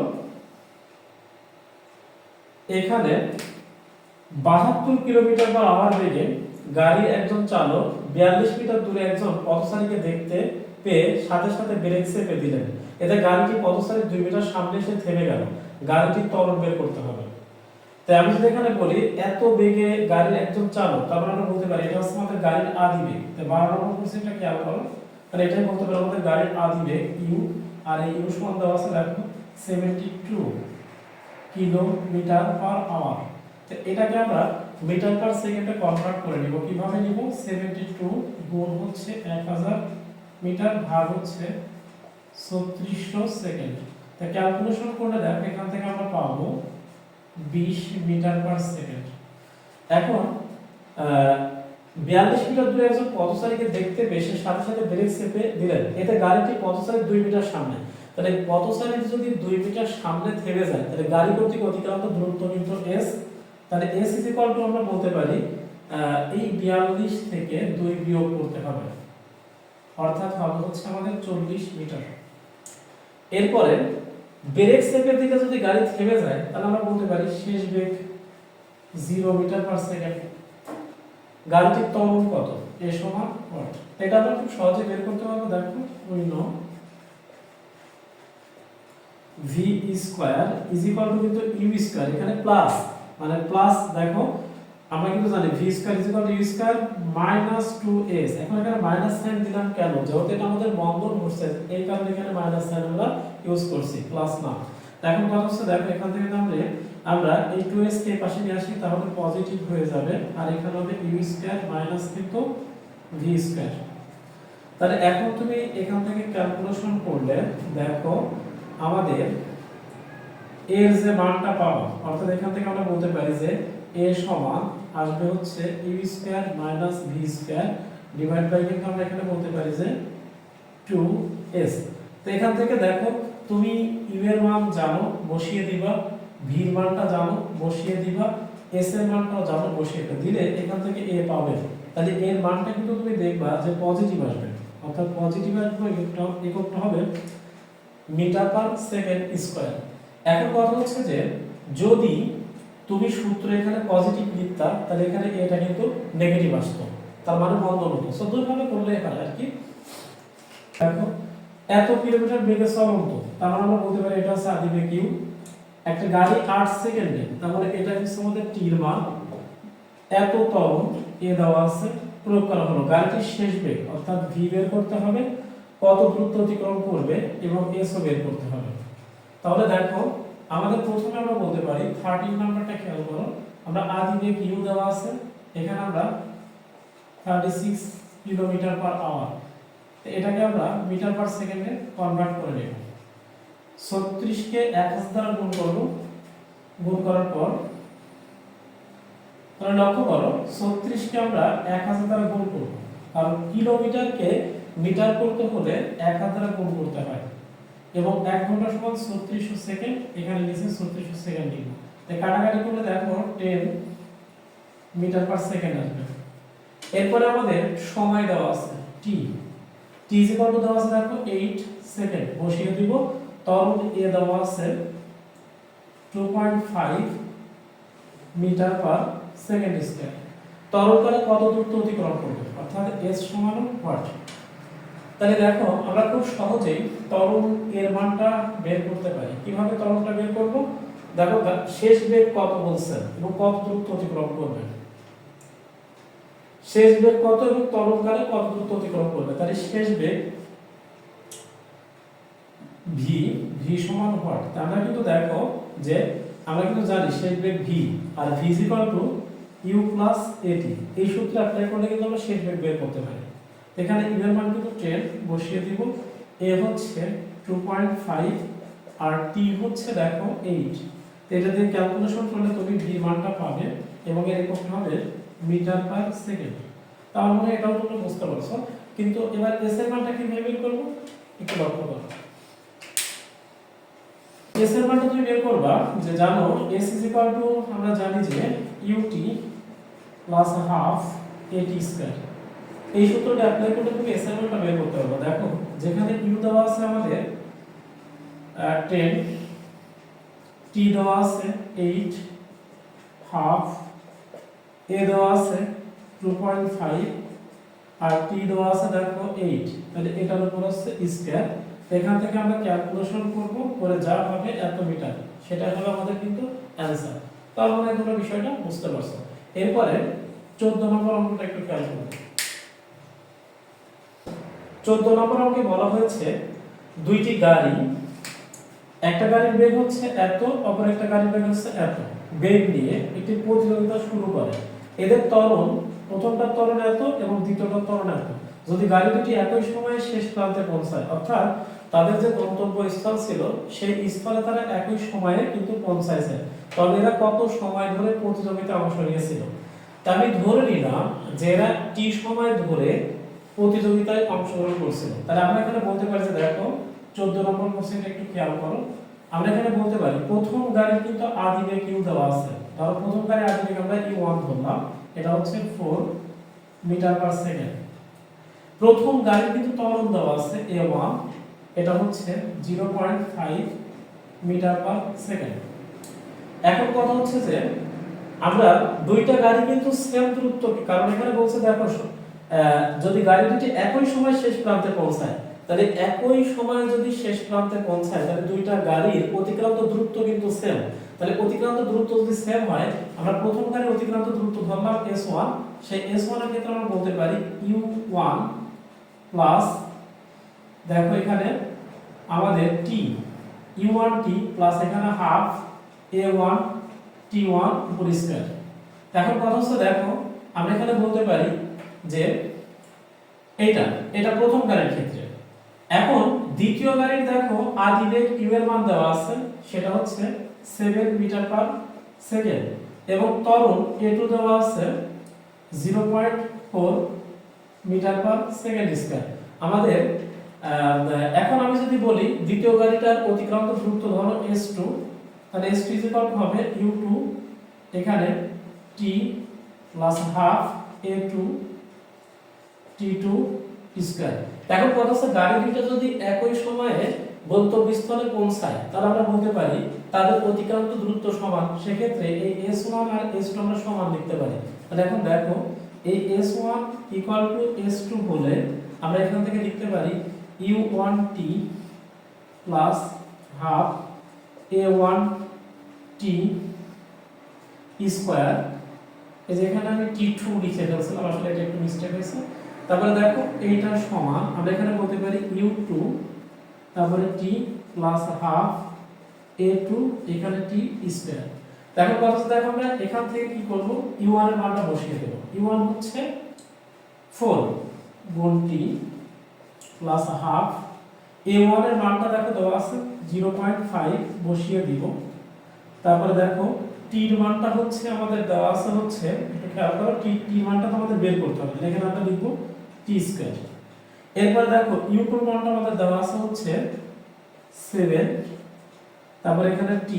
এখানে 72 কিলোমিটার পার আওয়ার বেগে গাড়ির একজন চালক 42 মিটার দূরে একজন পথচারীকে দেখতে পেয়ে সাথে সাথে ব্রেক চেপে দিলেন। এতে গাড়িটি পথচারীর 2 মিটার সামনে এসে থেমে গেল। গাড়িটির ত্বরণ বের করতে হবে। তাই আমি যদি এখানে বলি এত বেগে গাড়ির একজন চালক, তারপর আমরা বলতে পারি এটা হচ্ছে আমাদের গাড়ির আদিবেগ। তাই 12 নম্বর কোশ্চেনটা খেয়াল করো। তাহলে এটাই বলতে পারি আমাদের গাড়ির আদিবেগ u, আর এই u সমান দেওয়া আছে দেখো 72 কিলোমিটার পার আওয়ার। তো এটাকে আমরা মিটার পার সেকেন্ডে কনভার্ট করে নিব। কিভাবে নিব? 72 গুণ হচ্ছে 1000 মিটার ভাগ হচ্ছে 3600 সেকেন্ড। তা ক্যালকুলেশন করলে দেখো এখান থেকে আমরা পাবো 20 মিটার পার সেকেন্ড। এখন 42 মিটার দূরে একজন পথচারীকে দেখতে পেয়ে সে সাথে সাথে ব্রেক চেপে দিলেন, এতে গাড়িটি পথচারীর 2 মিটার সামনে। তাহলে পথচারী যদি 2 মিটার সামনে থেমে যায় তাহলে গাড়ি কর্তৃক অতিক্রান্ত দূরত্ব কিন্তু s। তাহলে s আমরা বলতে পারি এই 42 থেকে 2 বিয়োগ করতে হবে, অর্থাৎ হবে হচ্ছে আমাদের 40 মিটার। এরপরে ব্রেক চেপে দিলে যদি গাড়ি থেমে যায় তাহলে আমরা বলতে পারি শেষ বেগ 0 মিটার পার সেকেন্ড। গাড়িটির ত্বরণ কত? a সমান ওয়াট। এটা আমরা খুব সহজে বের করতে পারবো। দেখো we know v square is equal two কিন্তু u স্কয়ার, এখানে প্লাস মানে প্লাস। দেখো আমরা কিন্তু জানি v square is equal two u square minus 2s। এখন এখানে মাইনাস সাইন দিলাম কেন? যেহেতু এটা আমাদের বন্ধন হচ্ছে এই কারণে এখানে মাইনাস সাইন আমরা ইউজ করছি, প্লাস না। এখন কথা হচ্ছে দেখো এখান থেকে আমরা এই 2s কে পাশে নিয়ে আসি তাহলে পজিটিভ হয়ে যাবে, আর এখানে হবে u স্কয়ার মাইনাস কিন্তু v স্কয়ার। তাহলে এখন তুমি এখান থেকে ক্যালকুলেশন করলে দেখো আমাদের এর যে মানটা পাবো, অর্থাৎ এখান থেকে আমরা বলতে পারি যে a সমান আসবে হচ্ছে u square minus v square divide by কিন্তু আমরা এখানে বলতে পারি যে 2s। তো এখান থেকে দেখো তুমি u এর মান জানো, বসিয়ে দিবা, v এর মানটা জানো, বসিয়ে দিবা, s এর মানটাও জানো, বসিয়ে দিলে এখান থেকে a পাবে। তাহলে এর মানটা কিন্তু তুমি দেখবা যে পজিটিভ আসবে, অর্থাৎ পজিটিভ আসবে, এককটা হবে মিটার পার সেকেন্ড স্কয়ার। এখন কথা হচ্ছে যে যদি তুমি সূত্র এখানে পজিটিভ লিখতা তাহলে এখানে এটা কিন্তু নেগেটিভ আসতো, তার মানে বন্ধন হতো। সো দুইভাবে করলে এখানে আর কি। দেখো এত কিলোমিটার বেগে চলন্ত, তার মানে আমরা বলতে পারি এটা হচ্ছে আদি বেগ u। একটা গাড়ি 8 সেকেন্ডে, তার মানে এটা হচ্ছে আমাদের t এর মান। এত ত্বরণ এ দেওয়া আছে, প্রয়োগ করা হলো। গাড়িটির শেষ বেগ অর্থাৎ v বের করতে হবে, কত দূরত্ব অতিক্রম করবে এবং s ও বের করতে হবে। তাহলে দেখো আমাদের প্রথমে আমরা বলতে পারি 13 নাম্বারটা খেয়াল করো, আমরা আদি বেগ u দেওয়া আছে, এখানে আমরা 36 কিলোমিটার পার আওয়ার, এটাকে আমরা মিটার পার সেকেন্ডে কনভার্ট করে নেব। 36 কে 1000 দ্বারা গুণ করব, গুণ করার পর তাহলে লক্ষ্য করো 36 কে আমরা 1000 দ্বারা গুণ করব, কারণ কিলোমিটারকে মিটার করতে হলে 1000 দ্বারা গুণ করতে হয়, এবং 1 ঘন্টা সমান 3600 সেকেন্ড। এখানে নিচে 3600 সেকেন্ড লিখব। তাই কাটাকাটি করলে দেখো 10 মিটার পার সেকেন্ড আসবে। এরপরে আমাদের সময় দেওয়া আছে t, t দেওয়া আছে দেখো 8 সেকেন্ড, বসিয়ে দিব। ত্বরণ এ দেওয়া আছে 2.5 মিটার পার সেকেন্ড স্কয়ার। ত্বরণকালে কত দূরত্ব অতিক্রম করবে, অর্থাৎ s সমান ওয়াট। তাহলে দেখো আমরা খুব সহজেই ত্বরণ এর মানটা বের করতে পারি। কিভাবে ত্বরণটা বের করব? দেখো শেষ বেগ কত বলছে এবং কত দূরত্ব অতিক্রম করবে। শেষ বেগ কত এবং ত্বরণকালে কত দূরত্ব অতিক্রম করবে। তাহলে শেষ বেগ v, v সমান ওয়াট। আমরা কিন্তু দেখো যে আমরা কিন্তু জানি শেষ বেগ v, আর v u প্লাস at। এই সূত্র অ্যাপ্লাই করলে কিন্তু আমরা শেষ বেগ বের করতে পারি। এখানে u এর মান কিন্তু 10, বসিয়ে দিব। a হচ্ছে 2.5 আর t হচ্ছে দেখো 8। তো এটা দিয়ে ক্যালকুলেশন করলে তুমি v মানটা পাবে এবং এর এককটা হবে মিটার পার সেকেন্ড। তার মানে এটাও তোমরা বুঝতে পারছো। কিন্তু এবার s এর মানটা কিভাবে বের করব একটু লক্ষ্য করো। s এর মানটা তুমি বের করবা যে জানো s আমরা জানি যে ut plus half at square. এই সূত্রটা অ্যাপ্লাই করলে তুমি s এর মানটা বের করতে পারবে। দেখো যেখানে u দেওয়া আছে আমাদের 10, t দেওয়া আছে 8, হাফ, a দেওয়া আছে 2.5 আর t দেওয়া আছে দেখো 8। তাহলে এটার উপর আছে স্কয়ার। এখান থেকে আমরা ক্যালকুলেশন করব, করে যা হবে এত মিটার, সেটা হবে আমাদের কিন্তু অ্যানসার। তার মানে তোমরা বিষয়টা বুঝতে পারছো। এরপরে 14 নম্বর অঙ্কটা একটু খেয়াল করো। 14 নম্বর অঙ্কে বলা হয়েছে দুইটি গাড়ি একটা গাড়ির বেগ হচ্ছে এত, অপর একটা গাড়ির বেগ হচ্ছে এত, বেগ নিয়ে একটি প্রতিযোগিতা শুরু করে। এদের ত্বরণ, প্রথমটার ত্বরণ এত এবং দ্বিতীয়টার ত্বরণ এত। যদি গাড়ি দুটি একই সময়ে শেষ প্রান্তে পৌঁছায়, অর্থাৎ তাদের যে গন্তব্যস্থল ছিল সেই স্থলে তারা একই সময়ে কিন্তু পৌঁছাইছে, তবে এরা কত সময় ধরে প্রতিযোগিতায় অংশ নিয়েছিল। তা আমি ধরে নিলাম যে এরা টি সময় ধরে প্রতিযোগিতায় অংশগ্রহণ করছিল। তাহলে আমরা এখানে বলতে পারি যে দেখো 14 নম্বর কোশ্চেনটা একটু খেয়াল করো। আমরা এখানে বলতে পারি প্রথম গাড়ির কিন্তু আদি বেগ ইউ দেওয়া আছে। ধরো প্রথম গাড়ির আদি বেগ আমরা u1 ধরলাম, এটা হচ্ছে 4 মিটার পার সেকেন্ড। প্রথম গাড়ির কিন্তু ত্বরণ দেওয়া আছে a1, এটা হচ্ছে 0.5 মিটার পার সেকেন্ড। এখন কথা হচ্ছে যে আমরা দুইটা গাড়ি কিন্তু সেম দূরত্ব, কারণ এখানে বলছে দেখো যদি গাড়ি দুটি একই সময় শেষ প্রান্তে পৌঁছায়, তাহলে একই সময়ে যদি শেষ প্রান্তে পৌঁছায় তাহলে দুইটা গাড়ির অতিক্রান্ত দূরত্ব কিন্তু সেম। তাহলে অতিক্রান্ত দূরত্ব যদি সেম হয়, আমরা প্রথম গাড়ির অতিক্রান্ত দূরত্ব ধরলাম s1, সেই s1 এর ক্ষেত্রে আমরা বলতে পারি u1 প্লাস, দেখো এখানে আমাদের t u1t প্লাস এখানে হাফ a1 t1 উপর স্কয়ার। এখন কথা হচ্ছে দেখো আমরা এখানে বলতে পারি যে এটা প্রথম গাড়ির ক্ষেত্রে। এখন দ্বিতীয় গাড়ির দেখো আদি বেগ u এর মান দেওয়া আছে, সেটা হচ্ছে 7 মিটার পার সেকেন্ড এবং ত্বরণ a2 দেওয়া আছে 0.4 মিটার পার সেকেন্ড স্কয়ার। আমাদের এখন আমি যদি বলি দ্বিতীয় গাড়িটার অতিক্রান্ত দূরত্ব ধরো s2, তাহলে s2 হবে u2 এখানে t plus half a2 t2 square. এখন কথা হচ্ছে গাড়ি দুটো যদি একই সময়ে গন্তব্যস্থলে পৌঁছায়, তাহলে আমরা বলতে পারি তাদের অতিক্রান্ত দূরত্ব সমান। সেক্ষেত্রে এই s1 আর s2 আমরা সমান লিখতে পারি। তাহলে এখন দেখো এই s1 ইকুয়াল টু s2 বলে আমরা এখান থেকে লিখতে পারি u1t plus half a1t square. এই যে এখানে আমি t2 লিখে ফেলছিলাম, আসলে এটা একটু মিস্টেক হয়েছে। তারপরে দেখো এইটার সমান আমরা এখানে বলতে পারি u2 তারপরে t প্লাস হাফ a2 এখানে t স্কয়ার। দেখো কত, দেখো আমরা এখান থেকে কি করব, u1 এর মানটা বসিয়ে দেব। u1 হচ্ছে 4 গুণ t প্লাস হাফ a1 এর মানটা দেখো দেওয়া আছে 0.5 বসিয়ে দিব। তারপরে দেখো t এর মানটা হচ্ছে আমাদের দেওয়া আছে হচ্ছে, একটু খেয়াল করো t এর মানটা আমাদের বের করতে হবে। এখানে আমরা লিখব t স্কয়ার। এরপর দেখো u2 এর মানটা আমাদের দেওয়া আছে হচ্ছে 7, তারপর এখানে t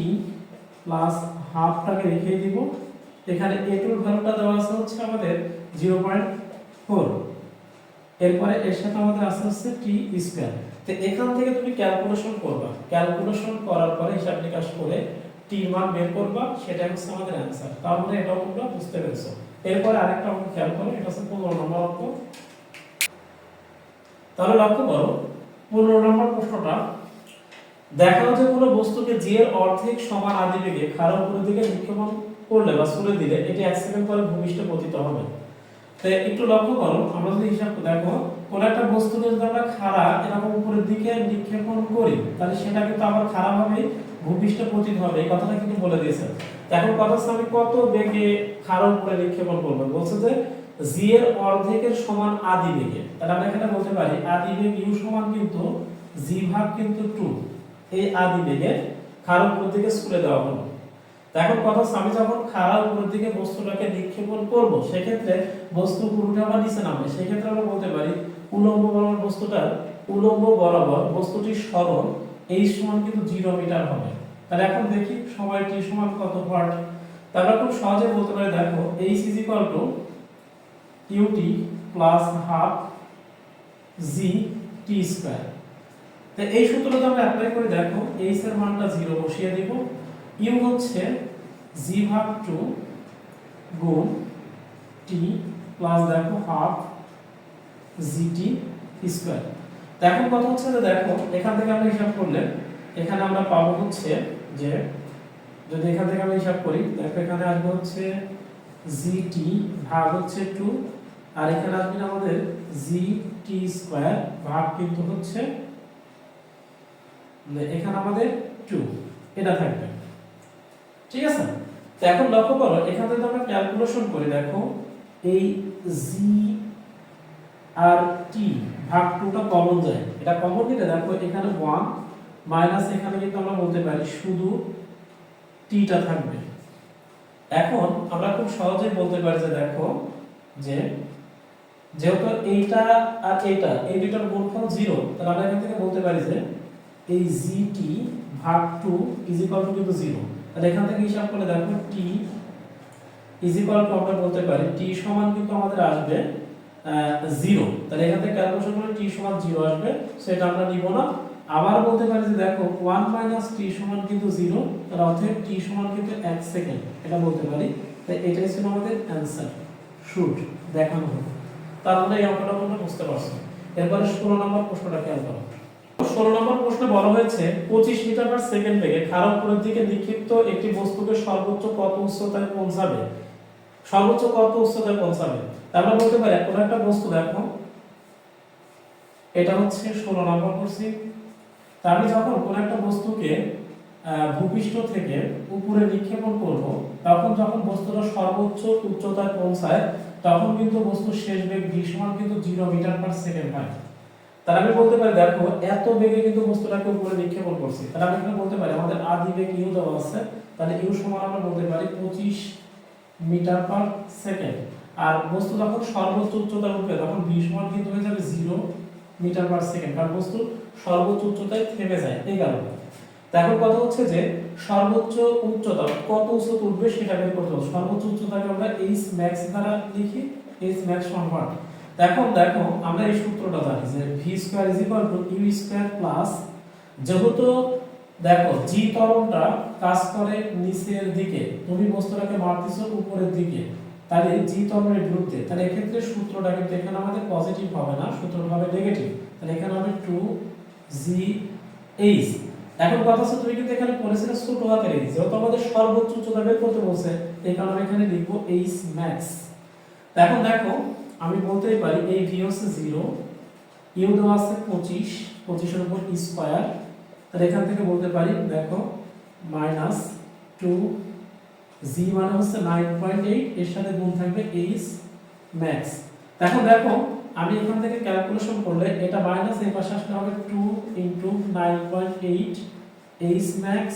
প্লাস হাফটাকে রেখে দিব। এখানে a2 এর ভ্যালুটা দেওয়া আছে হচ্ছে আমাদের 0.4। এরপরে এর সাথে আমাদের আছে হচ্ছে t স্কয়ার। তো এখান থেকে তুমি ক্যালকুলেশন করবা, ক্যালকুলেশন করার পরে হিসাব নিকাশ করে t এর মান বের করবা, সেটা হচ্ছে আমাদের অ্যানসার। তার মানে এটাও তোমরা বুঝতে পেরেছো। এরপরে আরেকটা অঙ্ক খেয়াল করো, এটা হচ্ছে 15 নম্বর অঙ্ক। তাহলে লক্ষ্য করো 15 নম্বর প্রশ্নটা, দেখাও যে কোনো বস্তুকে g এর অর্ধেক সমান আদি বেগে খাড়া উপরের দিকে নিক্ষেপণ করলে বা ছুড়ে দিলে এটি 1 সেকেন্ড পরে ভূমিষ্ঠে পতিত হবে। তো একটু লক্ষ্য করো, আমরা যদি হিসাব দেখো কোন একটা বস্তুকে যদি আমরা খাড়া এরকম উপরের দিকে নিক্ষেপণ করি, তাহলে সেটা কিন্তু আবার খাড়া ভাবে ভূপৃষ্ঠে পতিত হবে, এই কথাটা কিন্তু বলে দিয়েছে। এখন কথা হচ্ছে আমি কত বেগে খাড়া উপরে নিক্ষেপণ করব, বলছে যে g এর অর্ধেকের সমান আদি বেগে। তাহলে আমরা এখানে বলতে পারি আদি বেগ u সমান কিন্তু g ভাগ কিন্তু 2, এই আদি বেগে খাড়া উপরের দিকে ছুড়ে দেওয়া হলো। এখন কথা হচ্ছে আমি যখন খাড়া উপরের দিকে বস্তুটাকে নিক্ষেপণ করব, সেক্ষেত্রে বস্তু উল্টা বা নিচে নামবে, সেক্ষেত্রে আমরা বলতে পারি উলম্ব বরাবর বস্তুটার উলম্ব বরাবর বস্তুটির সরণ এই সমান কিন্তু 0 মিটার হবে। তাহলে এখন দেখি সময় t সমান কত ওয়াট। তাহলে খুব সহজে বলতে পারি দেখো h ut plus half g t square. তো এই সূত্রটা আমরা অ্যাপ্লাই করে দেখো h এর মানটা 0 বসিয়ে দিব, u হচ্ছে g ভাগ 2 গুণ t প্লাস দেখো হাফ gt স্কয়ার। তো এখন কথা হচ্ছে যে দেখো এখান থেকে আমরা হিসাব করলে এখানে আমরা পাবো হচ্ছে যে, যদি এখান থেকে আমরা হিসাব করি দেখো এখানে আসবে হচ্ছে gt ভাগ হচ্ছে 2, আর এখানে আসবে আমাদের gt স্কয়ার ভাগ কিন্তু হচ্ছে এখানে আমাদের 2 এটা থাকবে, ঠিক আছে। তো এখন লক্ষ্য করো এখান থেকে আমরা ক্যালকুলেশন করি, দেখো এই জি আর টি ভাগ 2টা কমন যায়, এটা কমন নিলে দেখো এখানে 1 মাইনাস এখানে কিন্তু আমরা বলতে পারি শুধু টিটা থাকবে। এখন আমরা খুব সহজেই বলতে পারি যে দেখো যে যেহেতু এইটা আর এইটা এই দুটোর গুণফল 0, তাহলে আমরা এখান থেকে বলতে পারি যে এই gt ভাগ 2 ইজ ইকুয়াল টু কিন্তু 0। তাহলে এখান থেকে হিসাব করলে দেখো t ইজ ইকুয়াল টু আমরা বলতে পারি t সমান কিন্তু আমাদের আসবে 0। তাহলে এখান থেকে ক্যালকুলেশন করলে t সমান 0 আসবে, সেটা আমরা নিব না। আবার বলতে পারি যে দেখো 1 মাইনাস t সমান কিন্তু 0, তাহলে অতএব t সমান কিন্তু 1 সেকেন্ড, এটা বলতে পারি। তাই এটাই ছিল আমাদের অ্যানসার, শুড দেখানো হলো। তার মানে এই অঙ্কটা তোমরা বুঝতে পারছো। এরপরে 16 নম্বর প্রশ্নটা খেয়াল করো। 16 নম্বর প্রশ্নে বলা হয়েছে 25 মিটার পার সেকেন্ড বেগে খাড়া উপরের দিকে নিক্ষিপ্ত একটি বস্তুকে সর্বোচ্চ কত উচ্চতায় পৌঁছাবে, সর্বোচ্চ কত উচ্চতায় পৌঁছাবে। আমরা বলতে পারি কোন একটা বস্তু, দেখো এটা হচ্ছে 16 নম্বর করছি। আমি যখন কোন একটা বস্তুকে ভূপৃষ্ঠ থেকে উপরে নিক্ষেপণ করব, তখন যখন বস্তুটা সর্বোচ্চ উচ্চতায় পৌঁছায় তখন কিন্তু বস্তুর শেষ বেগ v সমান কিন্তু 0 মিটার পার সেকেন্ড হয়। তাহলে আমি বলতে পারি দেখো এত বেগে কিন্তু বস্তুটাকে উপরে নিক্ষেপণ করছি, তাহলে আমি এখানে বলতে পারি আমাদের আদি বেগ u দেওয়া আছে, তাহলে u সমান আমরা বলতে পারি 25 মিটার পার সেকেন্ড। আর বস্তু যখন সর্বোচ্চ উচ্চতায় উঠবে তখন v সমান কিন্তু হয়ে যাবে 0 মিটার পার সেকেন্ড, কারণ বস্তু সর্বোচ্চ উচ্চতায় থেমে যায় এই কারণে। এখন কথা হচ্ছে যে সর্বোচ্চ উচ্চতা কত উচ্চতা উঠবে সেটা বের করতে হবে। সর্বোচ্চ উচ্চতাকে আমরা h max দ্বারা লিখি, h max সমান হয়। এখন দেখো আমরা এই সূত্রটা জানি যে v square is equal two u square plus, যেহেতু দেখো g ত্বরণটা কাজ করে নিচের দিকে, তুমি বস্তুটাকে মারতেছো উপরের দিকে, তাহলে g ত্বরণের বিরুদ্ধে, তাহলে এক্ষেত্রে সূত্রটা কিন্তু এখানে আমাদের পজিটিভ হবে না, সূত্রটা হবে নেগেটিভ। তাহলে এখানে হবে 2gh। এখন কথা হচ্ছে তুমি কিন্তু এখানে পড়েছিলে ছোট হাতের h, যেহেতু আমাদের সর্বোচ্চ উচ্চতা বের করতে বলছে এই কারণে আমি এখানে লিখবো h max। এখন দেখো আমি বলতেই পারি এই v হচ্ছে 0, u দেওয়া আছে 25 এর উপর e স্কয়ার, তাহলে এখান থেকে বলতে পারি দেখো মাইনাস 2 g মানে হচ্ছে 9.8, এর সাথে গুণ থাকবে h max। এখন দেখো আমি এখান থেকে ক্যালকুলেশন করলে এটা মাইনাস এই পাশে আসলে হবে 2 ইনটু 9.8 h max,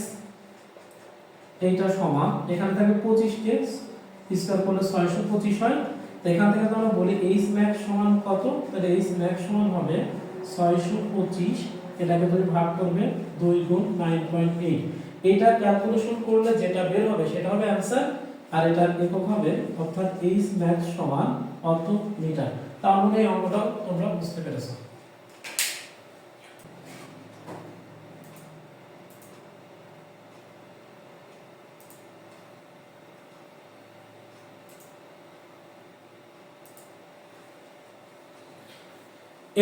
এইটা সমান এখান থেকে 25 কে স্কয়ার করলে 625 হয়। তো এখান থেকে আমরা বলি h max সমান কত, তাহলে h max সমান হবে 625, এটাকে তুমি ভাগ করবে 2 গুণ 9.8। এটা ক্যালকুলেশন করলে যেটা বের হবে সেটা হবে অ্যানসার, আর এটার একক হবে অর্থাৎ h max সমান কত মিটার। তার মানে এই অঙ্কটা তোমরা বুঝতে পেরেছো।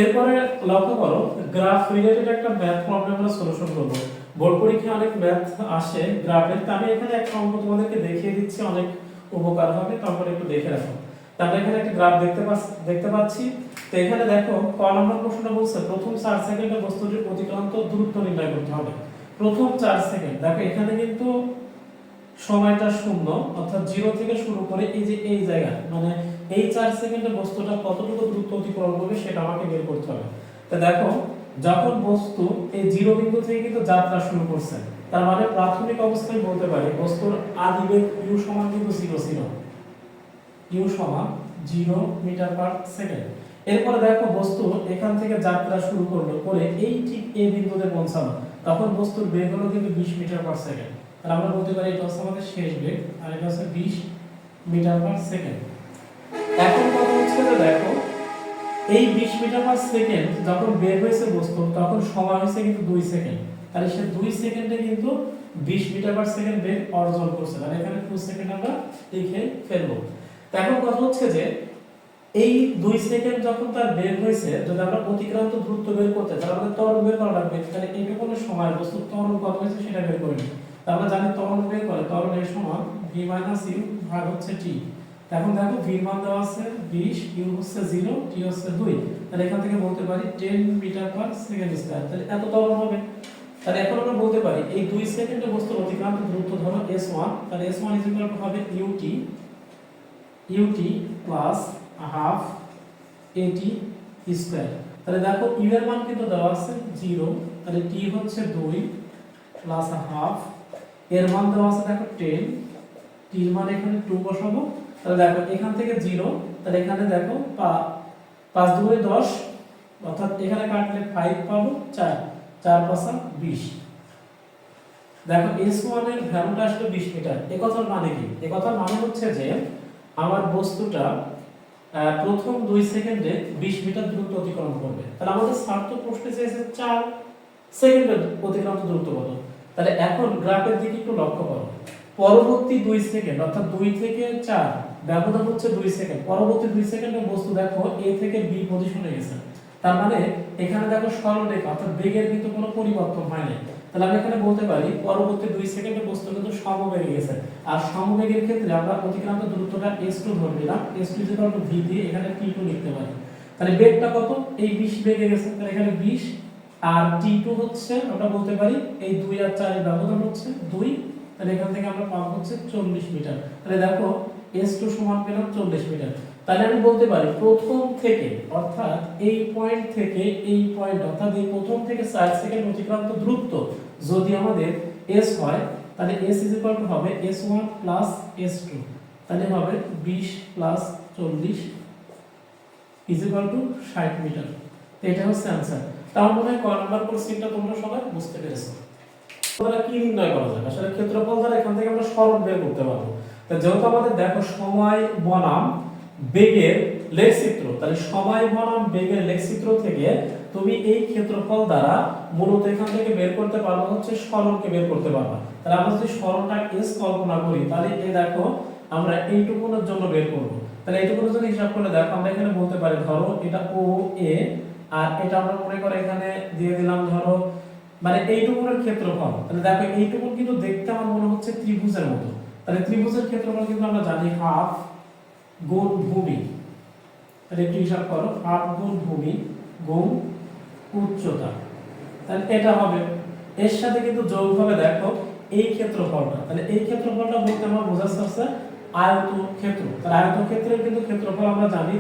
এরপরে লক্ষ্য করো গ্রাফ রিলেটেড একটা ম্যাথ প্রবলেম আমরা সলিউশন করব। বোর্ড পরীক্ষায় অনেক ম্যাথ আসে গ্রাফের, তো আমি এখানে একটা অঙ্ক তোমাদেরকে দেখিয়ে দিচ্ছি, অনেক উপকার হবে, তারপরে একটু দেখে রাখো। তাহলে এখানে একটা গ্রাফ দেখতে পাচ্ছি। তো এখানে দেখো ক নম্বর প্রশ্নটা বলছে প্রথম 4 সেকেন্ডে বস্তুটির অতিক্রান্ত দূরত্ব নির্ণয় করতে হবে। প্রথম 4 সেকেন্ড, দেখো এখানে কিন্তু সময়টা শূন্য, অর্থাৎ 0 থেকে শুরু করে এই যে এই জায়গা, মানে এই 4 সেকেন্ডে বস্তুটা কতটুকু দূরত্ব অতিক্রম করবে সেটা আমাকে বের করতে হবে। তো দেখো যখন বস্তু এই 0 বিন্দু থেকে কিন্তু যাত্রা শুরু করছে, তার মানে প্রাথমিক অবস্থায় বলতে পারি বস্তুর আদি বেগ u সমান কিন্তু 0 ছিল, u সমান 0 মিটার পার সেকেন্ড। এরপরে দেখো বস্তু এখান থেকে যাত্রা শুরু করলো, করে এই ঠিক এই বিন্দুতে পৌঁছালো, তখন বস্তুর বেগ হলো কিন্তু 20 মিটার পার সেকেন্ড। তাহলে আমরা বলতে পারি এটা হচ্ছে আমাদের শেষ বেগ, আর এটা হচ্ছে 20 মিটার পার সেকেন্ড। এখন কথা হচ্ছে যে দেখো এই 20 মিটার পার সেকেন্ড যখন বের হয়েছে বস্তু, তখন সময় হয়েছে কিন্তু 2 সেকেন্ড। তাহলে সে 2 সেকেন্ডে কিন্তু 20 মিটার পার সেকেন্ড বেগ অর্জন করছে, তাহলে এখানে 2 সেকেন্ড আমরা লিখে ফেলবো। তো এখন কথা হচ্ছে যে এই 2 সেকেন্ড যখন তার বের হয়েছে, যদি আমরা অতিক্রান্ত দূরত্ব বের করতে তাহলে আমাদের ত্বরণ বের করা লাগবে, তাহলে এইটুকু সময় বস্তুর ত্বরণ কত হয়েছে সেটা বের করে নিই। আমরা জানি ত্বরণ বের করে ত্বরণ এর সমান v - u ভাগ হচ্ছে t। এখন দেখো v এর মান দেওয়া আছে 20, u হচ্ছে 0, t হচ্ছে 2, তাহলে এখান থেকে বলতে পারি 10 মিটার পার সেকেন্ড স্কয়ার, তাহলে এত ত্বরণ হবে। তাহলে এখন আমরা বলতে পারি এই 2 সেকেন্ডে বস্তুর অতিক্রান্ত দূরত্ব ধরো s1, তাহলে s1 হবে ut plus half at square. তাহলে দেখো u এর মান কিন্তু দেওয়া আছে 0, তাহলে t হচ্ছে 2 প্লাস হাফ, এর মান দেওয়া আছে দেখো 10, t এর মান এখানে 2 বসাবো। তাহলে দেখো এখান থেকে 0, তাহলে এখানে দেখো 5 2 10, অর্থাৎ এখানে কাটলে 5 পাবো, 4 4 5 20। দেখো s1 এর ভ্যালুটা আসলে 20 মিটার। এই কথার মানে কি? এই কথার মানে হচ্ছে যে আমার বস্তুটা প্রথম 2 সেকেন্ডে 20 মিটার দূরত্ব অতিক্রম করবে। তাহলে আমাদের স্যার তো প্রশ্নে চেয়েছে 4 সেকেন্ডে অতিক্রান্ত দূরত্ব কত। তাহলে এখন গ্রাফের দিকে একটু লক্ষ্য করো, পরবর্তী 2 সেকেন্ড অর্থাৎ 2 থেকে 4 ব্যবধান হচ্ছে 2 সেকেন্ড। পরবর্তী 2 সেকেন্ডে বস্তু দেখো a থেকে b পজিশনে গেছে, তার মানে এখানে দেখো সরলরেখা অর্থাৎ বেগের কিন্তু কোনো পরিবর্তন হয় নাই। তাহলে আমি এখানে বলতে পারি পরবর্তী 2 সেকেন্ডে বস্তু কিন্তু সমবেগে গেছে। আর সমবেগের ক্ষেত্রে আমরা অতিক্রান্ত দূরত্বটা s2 ধরে নিলাম, s2 v দিয়ে এখানে t2 লিখতে পারি। তাহলে বেগটা কত? এই 20 বেগে গেছে, তাহলে এখানে 20, আর t2 হচ্ছে আমরা বলতে পারি এই 2 আর 4 এর ব্যবধান হচ্ছে 2, তাহলে এখান থেকে আমরা পাবো হচ্ছে 40 মিটার। তাহলে দেখো s2 সমান পেলাম 40 মিটার। তাহলে আমি বলতে পারি প্রথম থেকে অর্থাৎ এই পয়েন্ট থেকে এই পয়েন্ট অর্থাৎ এই প্রথম থেকে 4 সেকেন্ড অতিক্রান্ত দূরত্ব যদি আমাদের s হয়, তাহলে s হবে s1 প্লাস s2, তাহলে হবে 20 প্লাস 40 60 মিটার। তো এটা হচ্ছে आंसर। তার মনে হয় ক নাম্বার কোশ্চেনটা তোমরা সবাই বুঝতে পেরেছো। তোমরা কি নির্ণয় করা যায়? আসলে ক্ষেত্রফল দ্বারা এখান থেকে আমরা সরল বের করতে পারবো। তো যেহেতু আমাদের দেখো সময় বনাম বেগের লেখচিত্র, তাহলে সময় বনাম বেগের লেখচিত্র থেকে তুমি এই ক্ষেত্রফল দ্বারা মূলত এখান থেকে বের করতে পারবো হচ্ছে সরলকে বের করতে পারবা। তাহলে আমরা যদি সরলটা s কল্পনা করি, তাহলে এই দেখো আমরা এইটুকুনের জন্য বের করব। তাহলে এইটুকুনের জন্য হিসাব করলে দেখো আমরা এখানে বলতে পারি ধরো এটা o a, আর এটা আমরা মনে করে এখানে দিয়ে দিলাম ধরো মানে এইটুকুনের ক্ষেত্রফল। তাহলে দেখো এইটুকুন কিন্তু দেখতে আমার মনে হচ্ছে ত্রিভুজের মতো। তাহলে ত্রিভুজের ক্ষেত্রফল কিন্তু আমরা জানি হাফ গুণ ভূমি। তাহলে একটু হিসাব করো, হাফ গুণ ভূমি গুণ উচ্চতা, তাহলে এটা হবে। এর সাথে কিন্তু যোগভাবে দেখো এই ক্ষেত্রফলটা, তাহলে এই ক্ষেত্রফলটা বলতে আমরা বোঝাচ্ছে আয়তক্ষেত্র। তাহলে আয়তক্ষেত্রের কিন্তু ক্ষেত্রফল আমরা জানি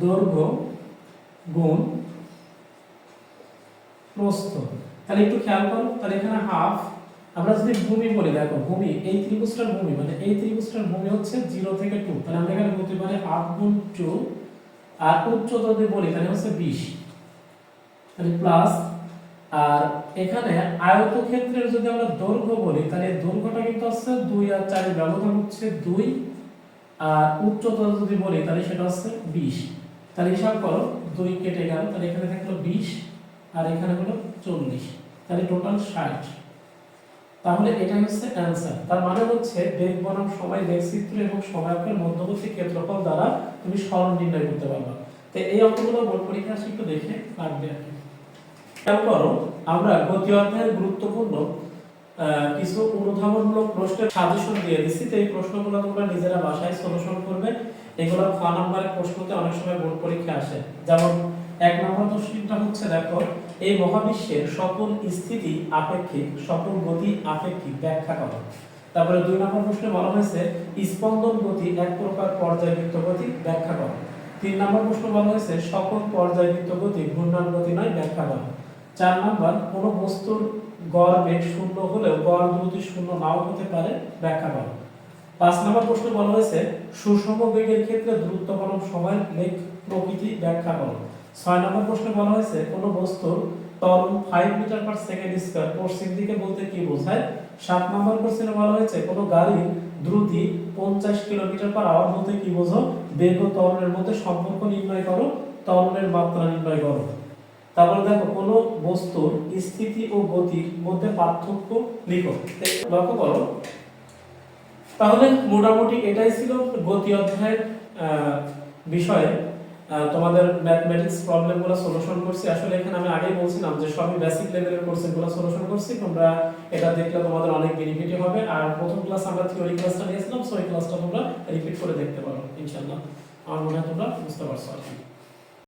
দৈর্ঘ্য গুণ প্রস্থ। তাহলে একটু খেয়াল করো, তাহলে এখানে হাফ, আমরা যদি ভূমি বলি দেখো ভূমি এই ত্রিভুজটার ভূমি মানে এই ত্রিভুজটার ভূমি হচ্ছে 0 থেকে 2, তাহলে আমরা এখানে বলতে পারি হাফ গুণ 2, আর উচ্চতা যদি বলি তাহলে হচ্ছে 20, তাহলে প্লাস, আর এখানে আয়তক্ষেত্রের যদি আমরা দৈর্ঘ্য বলি তাহলে দৈর্ঘ্যটা কিন্তু হচ্ছে 2 আর 4 এর ব্যবধান হচ্ছে 2, আর উচ্চতা যদি বলি তাহলে সেটা হচ্ছে 20। তাহলে হিসাব করো 2 কেটে গেল, তাহলে এখানে থাকলো 20 আর এখানে হলো 40, তাহলে টোটাল 60। তাহলে এটা হচ্ছে आंसर। তার মানে হচ্ছে বেগ বনাম সময় লেখচিত্র এবং সহায়কের মধ্যবর্তী ক্ষেত্রফল দ্বারা তুমি সরল নির্ণয় করতে পারবা। তো এই অঙ্কগুলো বোর্ড পরীক্ষা একটু দেখে রাখবে আর কি। খেয়াল করো আমরা গতি অধ্যায়ের গুরুত্বপূর্ণ কিছু অনুধাবনমূলক প্রশ্নের সাজেশন দিয়ে দিচ্ছি। তো এই প্রশ্নগুলো তোমরা নিজেরা বাসায় সলিউশন করবে। এগুলো খ নাম্বারের প্রশ্নতে অনেক সময় বোর্ড পরীক্ষা আসে। যেমন 1 নম্বর প্রশ্নটা হচ্ছে দেখো এই মহাবিশ্বের সকল স্থিতি আপেক্ষিক, সকল গতি আপেক্ষিক ব্যাখ্যা করো। তারপরে 2 নম্বর প্রশ্নে বলা হয়েছে স্পন্দন গতি এক প্রকার পর্যায়বৃত্ত গতি ব্যাখ্যা করো। 3 নম্বর প্রশ্ন বলা হয়েছে সকল পর্যায়বৃত্ত গতি ঘূর্ণন গতি নয় ব্যাখ্যা করো। 4 নম্বর কোন বস্তুর গড় বেগ শূন্য হলেও গড় দ্রুতি শূন্য নাও হতে পারে ব্যাখ্যা করো। 5 নম্বর প্রশ্ন বলা হয়েছে সুষম বেগের ক্ষেত্রে দ্রুত বনাম সময়ের বেগ প্রকৃতি ব্যাখ্যা করো। 6 নম্বর প্রশ্ন বলা হয়েছে কোন বস্তুর ত্বরণ 5 মিটার পার সেকেন্ড স্কয়ার পশ্চিম দিকে বলতে কি বোঝায়। 7 নম্বর প্রশ্নে বলা হয়েছে কোন গাড়ির দ্রুতি 50 কিলোমিটার পার আওয়ার বলতে কি বোঝো। বেগ ও ত্বরণের মধ্যে সম্পর্ক নির্ণয় করো, ত্বরণের মাত্রা নির্ণয় করো। তারপরে দেখো কোন বস্তুর স্থিতি ও গতির মধ্যে পার্থক্য লিখো। লক্ষ্য করো, তাহলে মোটামুটি এটাই ছিল গতি অধ্যায়ের বিষয়ে তোমাদের ম্যাথমেটিক্স প্রবলেমগুলো সলিউশন করছি। আসলে এখানে আমি আগেই বলছিলাম যে সবই বেসিক লেভেলের কোর্সগুলো সলিউশন করছি। তোমরা এটা দেখলে তোমাদের অনেক বেনিফিট হবে। আর প্রথম ক্লাস আমরা থিওরি ক্লাসটা নিয়েছিলাম, সো এই ক্লাসটা তোমরা রিপিট করে দেখতে পারো ইনশাআল্লাহ। আমার মনে হয় তোমরা বুঝতে পারছো আর কি।